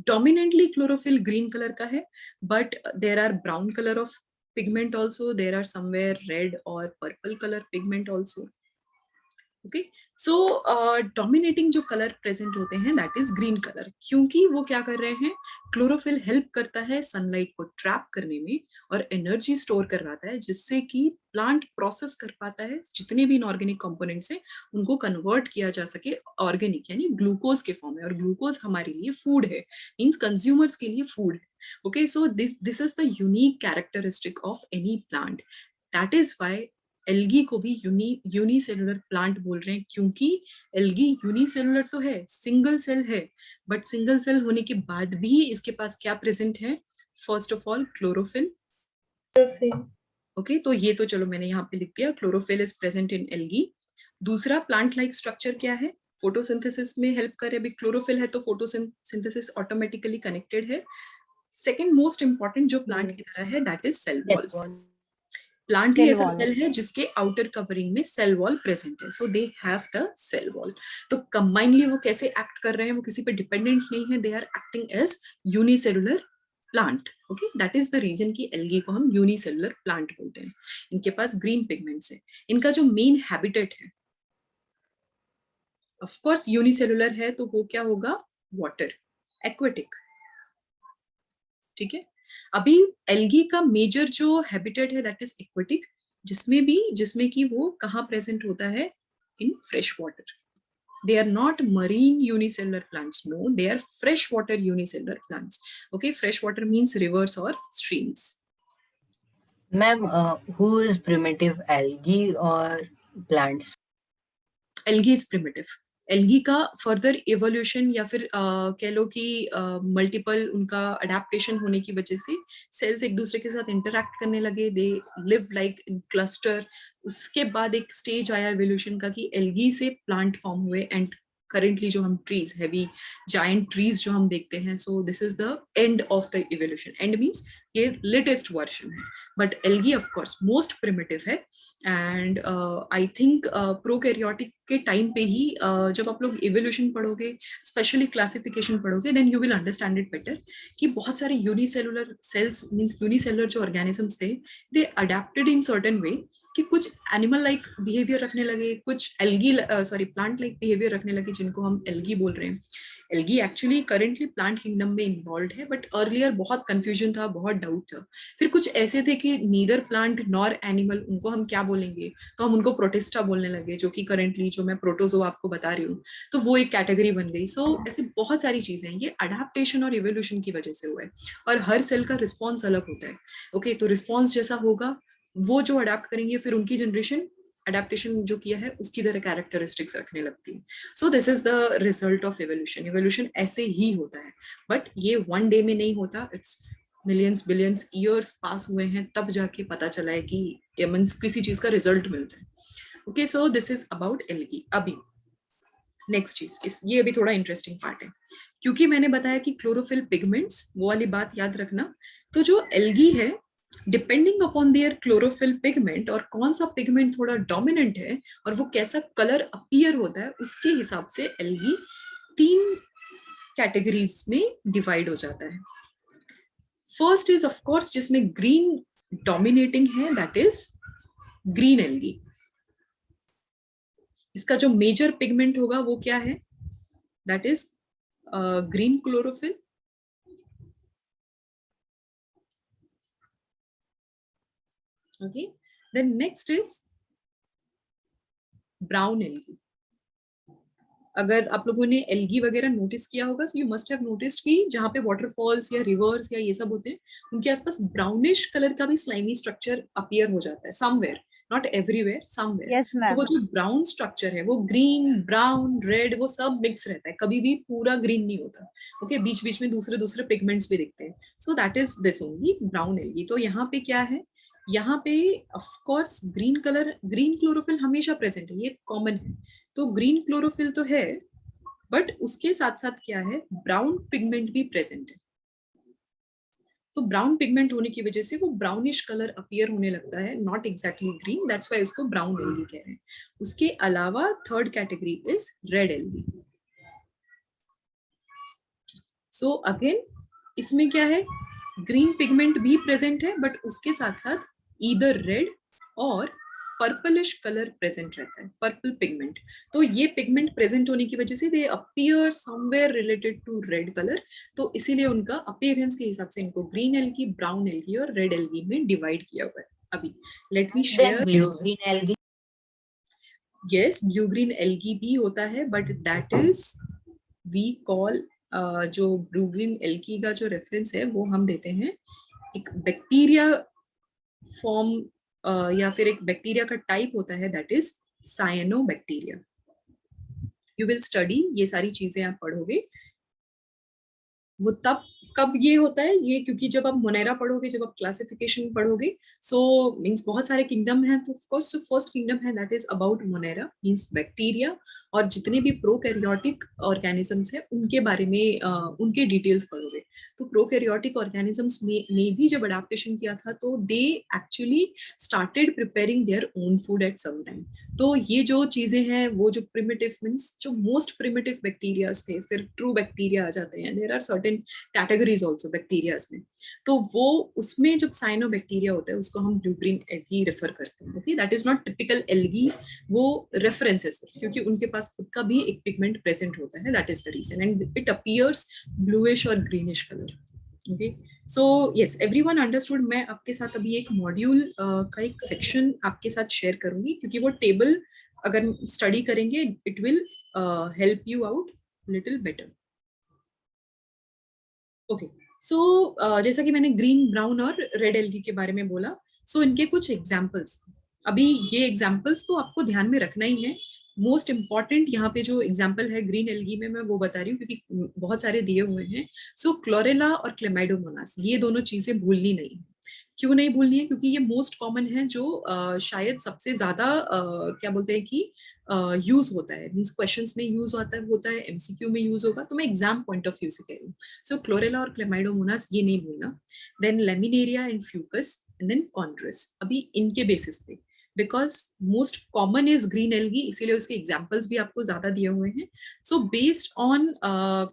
Dominantly chlorophyll green colour का है, but there are brown colour of pigment also, there are somewhere red और purple colour pigment also. Okay, so dominating जो कलर प्रेजेंट होते हैं दैट इज ग्रीन कलर, क्योंकि वो क्या कर रहे हैं? क्लोरोफिल हेल्प करता है सनलाइट को ट्रैप करने में और एनर्जी स्टोर करवाता है, जिससे कि प्लांट प्रोसेस कर पाता है जितने भी इनऑर्गेनिक कंपोनेंट्स हैं उनको कन्वर्ट किया जा सके ऑर्गेनिक यानी ग्लूकोज के फॉर्म में. और ग्लूकोज हमारे लिए फूड है, मीन्स कंज्यूमर्स के लिए फूड है. Okay, so this is the unique characteristic of any plant. That is why algae को भी यूनिसेलुलर प्लांट बोल रहे हैं, क्योंकि एल्गी यूनिसेलुलर तो है, सिंगल सेल है, बट सिंगल सेल होने के बाद भी इसके पास क्या प्रेजेंट है? First of all chlorophyll. Chlorophyll. Okay तो ये तो चलो मैंने यहाँ पे लिख दिया, chlorophyll is present in algae. दूसरा प्लांट लाइक स्ट्रक्चर क्या है, फोटोसिंथेसिस में हेल्प करे, अभी क्लोरोफिल है तो फोटोसिंथेसिस ऑटोमेटिकली कनेक्टेड है। सेकंड मोस्ट इंपॉर्टेंट जो प्लांट की तरह है that is cell wall. Plant ही Cell ऐसा wall. सेल है जिसके आउटर कवरिंग में सेल वॉल प्रेजेंट है, so they have the cell wall. तो कंबाइनली वो कैसे एक्ट कर रहे हैं, वो किसी पे डिपेंडेंट नहीं है, they are acting as unicellular plant. Okay that is the reason कि एल्गी को हम यूनिसेलुलर प्लांट बोलते हैं। इनके पास ग्रीन पिगमेंट्स है। इनका जो मेन हैबिटेट है ऑफ कोर्स यूनिसेलुलर है तो वो क्या होगा, वाटर, एक्वेटिक। ठीक है, अभी एल्गी का मेजर जो हैबिटेट है दैट इज एक्वेटिक, जिसमें कि वो कहाँ प्रेजेंट होता है, इन fresh water. They are not marine unicellular plants, no, they are freshwater unicellular plants. Okay, freshwater means rivers or streams. Ma'am, who is primitive, algae or plants? Algae is primitive. Algae का फर्दर एवोल्यूशन या फिर कह लो कि मल्टीपल उनका अडेप्टेशन होने की वजह से सेल्स एक दूसरे के साथ इंटरैक्ट करने लगे, they live like in cluster. उसके बाद एक स्टेज आया एवोल्यूशन का कि एल्गी से प्लांट फॉर्म हुए, एंड करेंटली जो हम ट्रीज, हैवी जायंट ट्रीज जो हम देखते हैं, so this is the end of the evolution. And means ये लेटेस्ट वर्जन है, but algae of course most primitive है। एंड आई थिंक प्रोकैरियोटिक के टाइम पे ही जब आप लोग इवोल्यूशन पढ़ोगे, स्पेशली क्लासिफिकेशन पढ़ोगे, then you will understand it better कि बहुत सारे यूनिसेलुलर सेल्स मीन्स यूनिसेलुलर जो ऑर्गेनिजम्स थे, they adapted in certain way कि कुछ एनिमल लाइक बिहेवियर रखने लगे, कुछ एल्गी प्लांट लाइक बिहेवियर रखने लगे, जिनको हम एल्गी बोल रहे हैं। Algae actually currently plant kingdom में इन्वॉल्व है, बट अर्लियर बहुत कंफ्यूजन था, बहुत डाउट था। फिर कुछ ऐसे थे कि नीदर प्लांट नॉर एनिमल, उनको हम क्या बोलेंगे, तो हम उनको प्रोटिस्टा बोलने लगे, जो कि करेंटली जो मैं प्रोटोजो आपको बता रही हूँ, तो वो एक कैटेगरी बन गई। सो ऐसे बहुत सारी चीजें हैं, ये अडेप्टेशन और इवोल्यूशन की वजह से हुआ है, और हर सेल का रिस्पॉन्स अलग होता है। ओके तो रिस्पॉन्स जैसा होगा, वो जो अडेप्ट करेंगे, फिर उनकी जनरेशन अडेप्टेशन जो किया है उसकी तरह कैरेक्टरिस्टिक्स रखने लगती है। So this is the result of evolution. Evolution ऐसे ही होता है, बट ये वन डे में नहीं होता, इट्स मिलियंस बिलियंस ईयर्स पास हुए हैं, तब जाके पता चला है कि किसी चीज का रिजल्ट मिलता है। Okay so this is about algae. अभी नेक्स्ट चीज, ये अभी थोड़ा इंटरेस्टिंग पार्ट है, क्योंकि मैंने बताया कि क्लोरोफिल पिगमेंट्स, वो वाली बात याद रखना। तो जो एल्गी है, depending upon their chlorophyll pigment, और कौन सा पिगमेंट थोड़ा डोमिनेंट है और वो कैसा कलर अपीयर होता है, उसके हिसाब से एल्गी 3 कैटेगरीज में डिवाइड हो जाता है। फर्स्ट इज ऑफ कोर्स जिसमें ग्रीन डोमिनेटिंग है, दैट इज ग्रीन एल्गी। इसका जो मेजर पिगमेंट होगा वो क्या है, that is green chlorophyll. Okay, then next is brown algae. अगर आप लोगों ने एल्गी वगैरह नोटिस किया होगा, so you must have noticed कि जहाँ पे वाटरफॉल्स या रिवर्स या ये सब होते हैं, उनके आसपास ब्राउनिश कलर का भी स्लाइमी स्ट्रक्चर अपीयर हो जाता है somewhere, not everywhere, somewhere. Yes, तो ma'am. वो जो ब्राउन स्ट्रक्चर है, वो ग्रीन, ब्राउन, रेड, वो सब मिक्स रहता है, कभी भी पूरा ग्रीन नहीं होता। ओके, बीच बीच में दूसरे दूसरे पिगमेंट्स भी दिखते हैं। सो that is this only brown algae. तो यहाँ पे क्या है, यहाँ पे of course green colour, green chlorophyll हमेशा प्रेजेंट है, ये कॉमन है। तो ग्रीन क्लोरोफिल तो है, बट उसके साथ साथ क्या है, ब्राउन पिगमेंट भी प्रेजेंट है। तो ब्राउन पिगमेंट होने की वजह से वो ब्राउनिश कलर अपीयर होने लगता है, not exactly green, that's why उसको ब्राउन एल्गी कह रहे हैं। उसके अलावा third category is red algae. So again इसमें क्या है, ग्रीन पिगमेंट भी प्रेजेंट है, बट उसके साथ साथ ईदर रेड और पर्पलिश कलर प्रेजेंट रहता है, पर्पल पिगमेंट। तो ये पिगमेंट प्रेजेंट होने की वजह से they appear somewhere related to red colour, तो इसीलिए उनका अपीयरेंस के हिसाब से इनको ग्रीन एल्गी, ब्राउन एल्गी और रेड एल्गी में डिवाइड किया हुआ है। अभी let me share. Blue green algae. Yes, blue green algae भी होता है, but that is we call, जो ब्लू ग्रीन एल्गी का जो रेफरेंस है वो हम देते हैं एक बैक्टीरिया फॉर्म, या फिर एक बैक्टीरिया का टाइप होता है, that is cyanobacteria. You will study, ये सारी चीजें आप पढ़ोगे, वो तब कब ये होता है ये, क्योंकि जब आप मोनेरा पढ़ोगे, जब आप क्लासिफिकेशन पढ़ोगे, सो मींस बहुत सारे किंगडम हैं, तो ऑफ कोर्स फर्स्ट किंगडम है that is about Monera, means bacteria, और जितने भी प्रोकैरियोटिक ऑर्गेनिजम्स हैं उनके बारे में उनके डिटेल्स पढ़ोगे। तो प्रोकैरियोटिक ऑर्गेनिजम्स में भी जब अडेप्टेशन किया था तो they actually started preparing their own food at some time. तो ये जो चीजें हैं, वो जो प्रिमिटिव मींस जो मोस्ट प्रिमिटिव बैक्टीरियाज थे, फिर ट्रू बैक्टीरिया आ जाते हैं, there are certain categories also bacterias में। तो वो उसमें जब साइनोबैक्टीरिया होता है उसको हम ब्लू ग्रीन एल्गी रेफर करते हैं। Okay, that is not typical algae, वो रेफरेंस है सिर्फ, क्योंकि उनके पास खुद का भी एक पिगमेंट प्रेजेंट होता है, that is the reason, and it appears bluish और greenish colour. Okay, so yes, everyone understood. मैं आपके साथ अभी एक मॉड्यूल का एक सेक्शन आपके साथ शेयर करूंगी, क्योंकि वो टेबल अगर स्टडी करेंगे it will help you out little better. Okay, so जैसा कि मैंने ग्रीन, ब्राउन और रेड एल्गी के बारे में बोला, सो इनके कुछ एग्जाम्पल्स। अभी ये एग्जाम्पल्स तो आपको ध्यान में रखना ही है। मोस्ट इंपॉर्टेंट यहाँ पे जो एग्जाम्पल है ग्रीन एल्गी में, मैं वो बता रही हूँ क्योंकि बहुत सारे दिए हुए हैं। सो क्लोरेला और क्लेमाइडोमोनास, ये दोनों चीजें भूलनी नहीं। क्यों नहीं भूलनी है? क्योंकि ये मोस्ट कॉमन है, जो शायद सबसे ज्यादा क्या बोलते हैं कि यूज होता है, मींस क्वेश्चंस में यूज होता है, एमसीक्यू में यूज होगा, तो मैं एग्जाम पॉइंट ऑफ व्यू से कह रही हूँ। सो क्लोरेला और क्लेमाइडोमोनास ये नहीं भूलना। Then Laminaria and Fucus, and then Chondrus. अभी इनके बेसिस पे, because most common is green algae, इसीलिए उसके एग्जाम्पल्स भी आपको ज्यादा दिए हुए हैं। So based on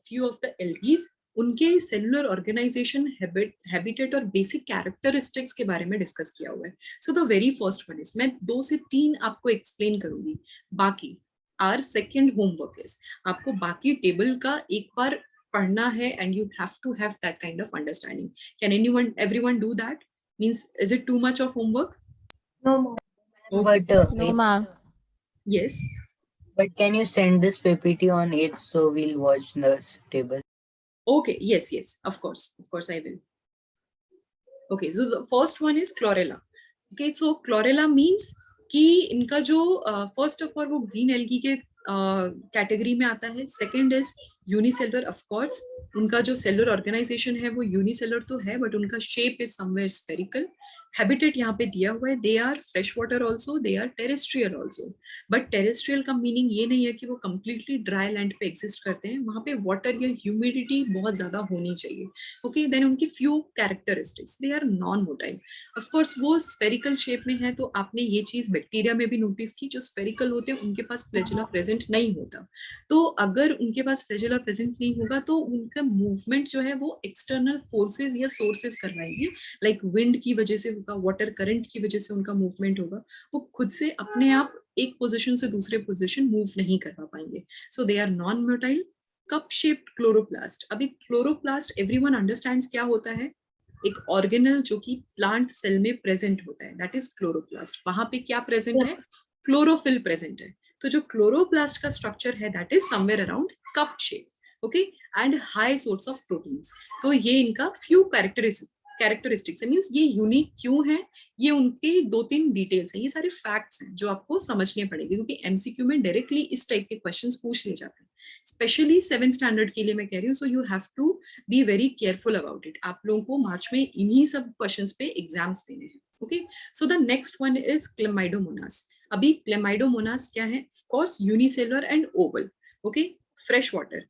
few of the algaes, उनके सेलुलर ऑर्गेनाइजेशन, हैबिटेट और बेसिक कैरेक्टरिस्टिक्स के बारे में डिस्कस किया हुआ है। So the very first one is, मैं 2 से 3 आपको एक्सप्लेन करूंगी, बाकी आर सेकेंड होमवर्क इज आपको बाकी टेबल का एक बार पढ़ना है, and you have to have that kind of understanding. Can everyone do that? Means is it too much of homework? No, ma'am. But No, ma'am. Yes. but can you send this PPT on it so we'll watch the table? Okay, yes, of course I will. Okay, so the first one is chlorella. Okay, so chlorella means कि इनका जो फर्स्ट ऑफ ऑल वो ग्रीन एल्गी के कैटेगरी में आता है। Second is unicellular, of course उनका जो सेलुलर ऑर्गेनाइजेशन है वो यूनिसेलुलर तो है, बट उनका shape is somewhere spherical. Habitat यहाँ पे दिया हुआ है, they are fresh water also, they are terrestrial also. But terrestrial का मीनिंग ये नहीं है कि वो कंप्लीटली ड्राई लैंड पे एग्जिस्ट करते हैं, वहां पे वाटर या ह्यूमिडिटी बहुत ज्यादा होनी चाहिए। ओके, देन उनकी few characteristics, they are non motile. Of course वो स्फेरिकल शेप में है, तो आपने ये चीज बैक्टीरिया में भी नोटिस की, जो स्फेरिकल होते हैं उनके पास फ्लैजेला प्रेजेंट नहीं होता। तो अगर उनके पास फ्लैजेला प्रेजेंट नहीं होगा तो उनका मूवमेंट जो है वो एक्सटर्नल फोर्सेस या सोर्सेस करवाएंगे, लाइक विंड की वजह से होगा, वाटर करंट की वजह से उनका मूवमेंट होगा। वो खुद से अपने आप एक पोजीशन से दूसरे पोजीशन मूव नहीं कर पाएंगे। So they are non motile. Cup shaped chloroplast. अभी क्लोरोप्लास्ट एवरीवन अंडरस्टैंड्स क्या होता है? एक ऑर्गेनल जो कि प्लांट सेल में प्रेजेंट होता है, दैट इज क्लोरोप्लास्ट। वहां पे क्या प्रेजेंट है? क्लोरोफिल प्रेजेंट है। तो जो क्लोरोप्लास्ट का स्ट्रक्चर है that is somewhere around cup shape, okay, and high source of proteins. तो ये इनका फ्यू कैरेक्टरिस्टिक्स है, मींस ये यूनिक क्यों है, ये उनके 2-3 डिटेल्स हैं, ये सारे फैक्ट्स हैं जो आपको समझने पड़ेंगे, क्योंकि एमसीक्यू में डायरेक्टली इस टाइप के क्वेश्चंस पूछ लिए जाते हैं, स्पेशली 7th स्टैंडर्ड के लिए मैं कह रही हूँ। So you have to be very careful about it. आप लोगों को मार्च में इन्हीं सब क्वेश्चंस पे एग्जाम्स देने हैं। Okay, so the next one is chlamydomonas. अभी क्लेमाइडोमोनास क्या है? Of course unicellular and oval, okay, fresh water.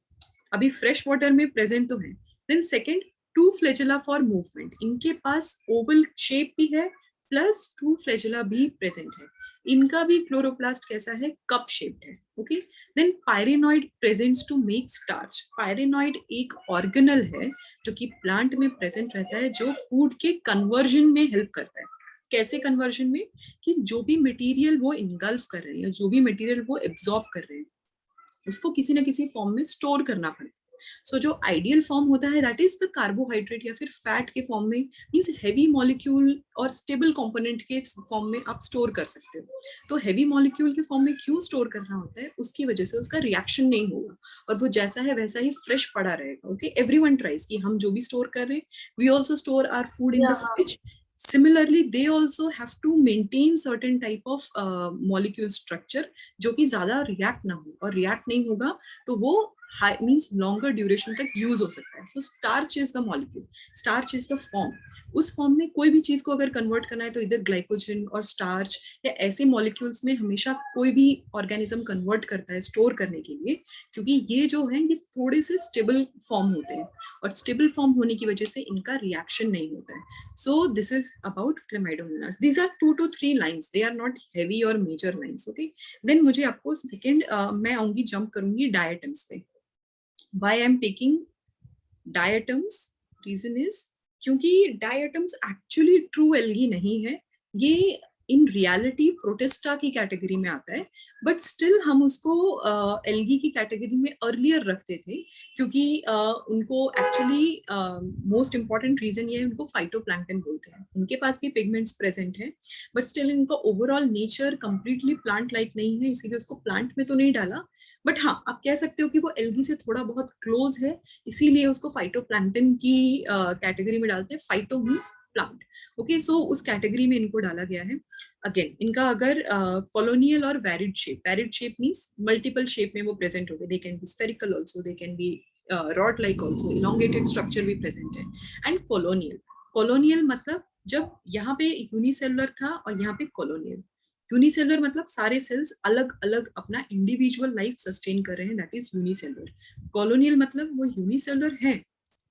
अभी फ्रेश वाटर में प्रेजेंट तो है। Then second, 2 flagella for movement. इनके पास ओवल शेप भी है प्लस 2 फ्लैजेला भी प्रेजेंट है। इनका भी क्लोरोप्लास्ट कैसा है? कप शेप्ड है। Okay, then pyrenoid presents to make starch. Pyrenoid एक ऑर्गेनल है जो कि प्लांट में प्रेजेंट रहता है, जो फूड के कन्वर्जन में हेल्प करता है। कैसे कन्वर्जन में? कि जो भी मटेरियल वो इनगल्फ कर रहे हैं, जो भी मटेरियल वो एब्जॉर्ब कर रहे हैं, उसको किसी ना किसी फॉर्म में स्टोर करना पड़ता है। सो जो आइडियल फॉर्म होता है दैट इज द कार्बोहाइड्रेट या फिर फैट के फॉर्म में, मींस हैवी मॉलिक्यूल और स्टेबल कंपोनेंट के फॉर्म में आप स्टोर कर सकते हो। तो हैवी मॉलिक्यूल के फॉर्म में क्यों स्टोर करना होता है? उसकी वजह से उसका रिएक्शन नहीं होगा और वो जैसा है वैसा ही फ्रेश पड़ा रहेगा। ओके, एवरीवन ट्राइज कि हम जो भी स्टोर कर रहे हैं, we also store our food in the fridge. Similarly, they also have to maintain certain type of molecule structure जो कि ज्यादा रिएक्ट ना हो, और रिएक्ट नहीं होगा तो वो हाई मीन्स लॉन्गर ड्यूरेशन तक यूज हो सकता है. So starch is the molecule, starch is the form. उस फॉर्म में कोई भी चीज को अगर कन्वर्ट करना है तो इधर ग्लाइकोजन और स्टार्च या ऐसे मॉलिक्यूल्स में हमेशा कोई भी ऑर्गेनिज्म कन्वर्ट करता है स्टोर करने के लिए, क्योंकि ये जो है ये थोड़े से स्टेबल फॉर्म होते हैं और स्टेबल फॉर्म होने की वजह से इनका रिएक्शन नहीं होता है. So this is about chlamydomonas. These are 2 to 3 lines, they are not heavy और मेजर लाइन्स. ओके, देन मुझे आपको सेकेंड मैं आऊंगी, जंप करूंगी डायटम्स पे. Why I am taking diatoms? Reason is क्योंकि diatoms actually true algae नहीं है, ये इन रियलिटी प्रोटिस्टा की कैटेगरी में आता है, बट स्टिल हम उसको एल्गी की कैटेगरी में अर्लियर रखते थे, क्योंकि उनको एक्चुअली मोस्ट इंपॉर्टेंट रीजन ये है, उनको फाइटोप्लैंक्टन बोलते हैं. उनके पास भी पिगमेंट्स प्रेजेंट है, बट स्टिल इनका overall nature completely plant like नहीं है, इसीलिए उसको प्लांट में तो नहीं डाला. बट हाँ, आप कह सकते हो कि वो एल्गी से थोड़ा बहुत क्लोज है, इसीलिए उसको फाइटोप्लैंक्टन की कैटेगरी में डालते हैं. Phyto means plant. ओके, सो उस कैटेगरी में इनको डाला गया है. अगेन इनका अगर कॉलोनियल और varied shape means multiple shape में वो प्रेजेंट होते हैं. They can be spherical also, they can be rod like also, elongated structure भी प्रेजेंट है. एंड कॉलोनियल मतलब जब यहाँ पे यूनिसेलुलर था और यहाँ पे कॉलोनियल. यूनिसेलुलर मतलब सारे सेल्स अलग अलग अपना इंडिविजुअल लाइफ सस्टेन कर रहे हैं, दैट इज यूनिसेलुलर. कॉलोनियल मतलब वो यूनिसेलुलर है,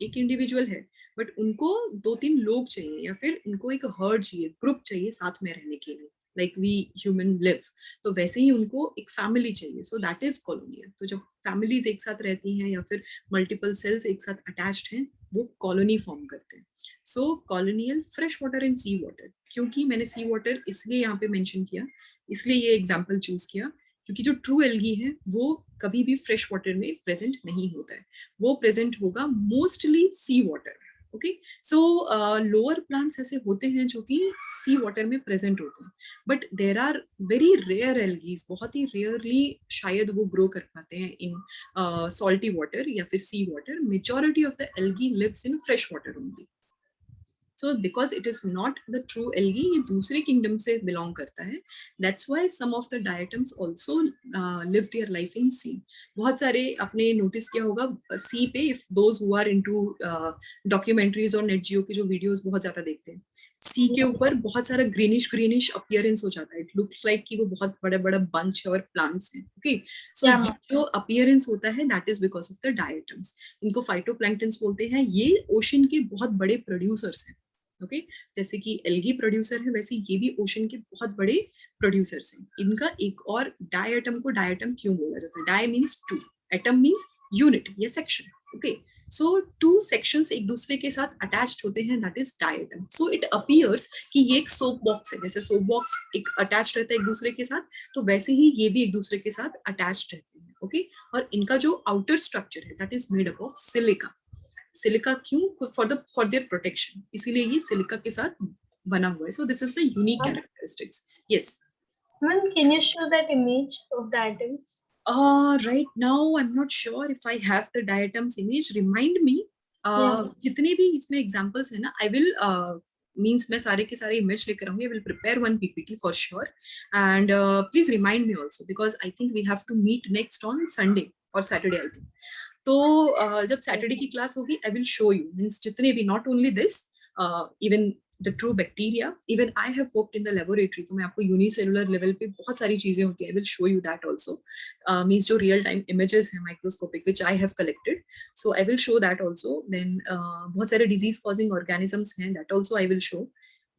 एक इंडिविजुअल है, बट उनको 2-3 लोग चाहिए या फिर उनको एक हर्ड चाहिए, ग्रुप चाहिए साथ में रहने के लिए, लाइक वी ह्यूमन लिव. तो वैसे ही उनको एक फैमिली चाहिए, सो दैट इज कॉलोनियल. तो जब फैमिलीज एक साथ रहती हैं या फिर मल्टीपल सेल्स एक साथ अटैच्ड हैं, वो कॉलोनी फॉर्म करते हैं. So colonial fresh water and sea water. क्योंकि मैंने सी वाटर इसलिए यहाँ पे मेंशन किया, इसलिए ये एग्जांपल चूज किया, क्योंकि जो ट्रू एल्गी है वो कभी भी फ्रेश वाटर में प्रेजेंट नहीं होता है, वो प्रेजेंट होगा mostly sea water. Okay, so lower plants ऐसे होते हैं जो कि सी वाटर में प्रेजेंट होते हैं, but there are very rare algaes, बहुत ही रेयरली शायद वो ग्रो कर पाते हैं इन सॉल्टी वाटर या फिर sea water. Majority of the algae lives in fresh water only. So because it is not the true algae, ये दूसरे kingdom से belong करता है. That's why some of the diatoms also live their life in sea. बहुत सारे आपने notice किया होगा sea पे, if those who are into documentaries और Net Geo की जो videos बहुत ज़्यादा देखते हैं, sea के ऊपर बहुत सारा greenish appearance हो जाता है. It looks like कि वो बहुत बड़ा bunch और plants हैं. Okay, so ये जो appearance होता है that is because of the diatoms. इनको phytoplanktons बोलते हैं. ये ocean के बहुत बड़े producers हैं. ओके, जैसे कि एल्गी प्रोड्यूसर है, वैसे ये भी ओशन के बहुत बड़े प्रोड्यूसर्स हैं. इनका एक और डायटम को डायटम क्यों बोला जाता है? Di means two, atom means unit या सेक्शन. ओके, सो 2 सेक्शंस एक दूसरे के साथ अटैच्ड होते हैं, that is diatom. So it appears कि ये एक सोप बॉक्स है, जैसे सोप बॉक्स एक अटैच्ड रहता है एक दूसरे के साथ, तो वैसे ही ये भी एक दूसरे के साथ अटैच्ड रहते हैं. ओके, और इनका जो आउटर स्ट्रक्चर है that is made up of silica. Silica क्यों? फॉर देयर प्रोटेक्शन, इसीलिए ये सिलिका के साथ बना हुआ है. So this is the unique characteristics. Yes Ma'am, can you show that image of the atoms? Right now I'm not sure if I have the diatoms image. Remind me. जितने भी इसमें एग्जांपल्स है ना, I will means मैं सारे के सारे इमेज लेकर आऊंगी. I will prepare one PPT for sure, and please remind me also because I think we have to meet next on Sunday or Saturday I think. तो जब सैटरडे की क्लास होगी आई विल शो यू, मीन्स जितने भी, not only this, even the true bacteria, even I have worked in the laboratory, तो मैं आपको यूनिसेलुलर लेवल पे बहुत सारी चीजें होती है, I will show you that also. Means जो रियल टाइम इमेजेस है microscopic which I have collected, so I will show that also. Then बहुत सारे डिजीज कॉजिंग ऑर्गेनिजम्स हैं, that also I will show,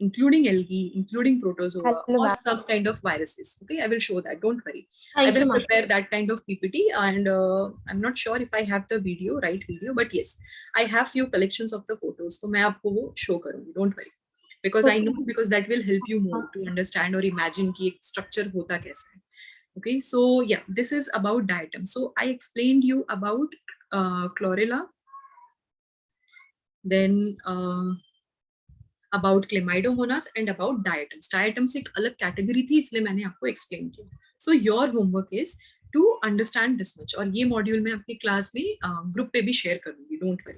including algae, including protozoa, or some kind of viruses. Okay, I will show that, don't worry. I will prepare that kind of PPT, and I'm not sure if I have the video, right video, but yes, I have few collections of the photos, so मैं आपको वो show करूँगी, don't worry, because I know, because that will help you more to understand or imagine कि एक structure होता कैसा है. Okay, so yeah, this is about diatom. So I explained you about chlorella, then about Chlamydomonas and about diatoms. Diatoms एक अलग कैटेगरी थी, इसलिए मैंने आपको एक्सप्लेन किया. So your homework is to understand this much. और ये मॉड्यूल मैं आपके क्लास में ग्रुप पे भी शेयर करूंगी, don't worry.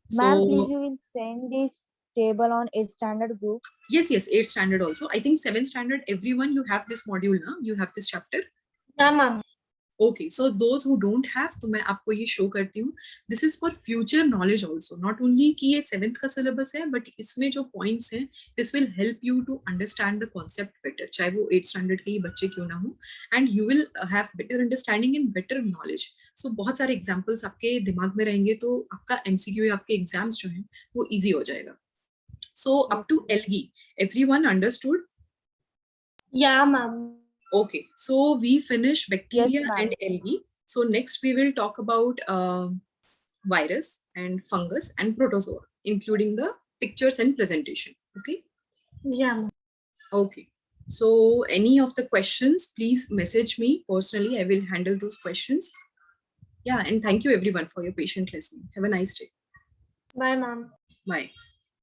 Ma'am, please you will send this table on 8th standard group. Yes, 8th standard also. I think 7th standard everyone you have this module now. You have this chapter. Yeah, ma'am. Okay, so those who don't have, तो मैं आपको ये शो करती हूँ. This is for future knowledge also. Not only कि ये 7th का syllabus है, but इसमें जो points हैं, this will help you to understand the concept better. चाहे वो 8th standard के ही बच्चे क्यों ना हो, and you will have better understanding and better knowledge. So बहुत सारे examples आपके दिमाग में रहेंगे, तो आपका MCQ या आपके exams जो हैं, वो easy हो जाएगा. So up to LE, everyone understood? Yeah, ma'am. Okay, so we finish bacteria ma'am. and algae. So next we will talk about virus and fungus and protozoa, including the pictures and presentation. Okay. Yeah, ma'am. Okay. So any of the questions, please message me personally. I will handle those questions. Yeah, and thank you everyone for your patient listening. Have a nice day. Bye, ma'am. Bye.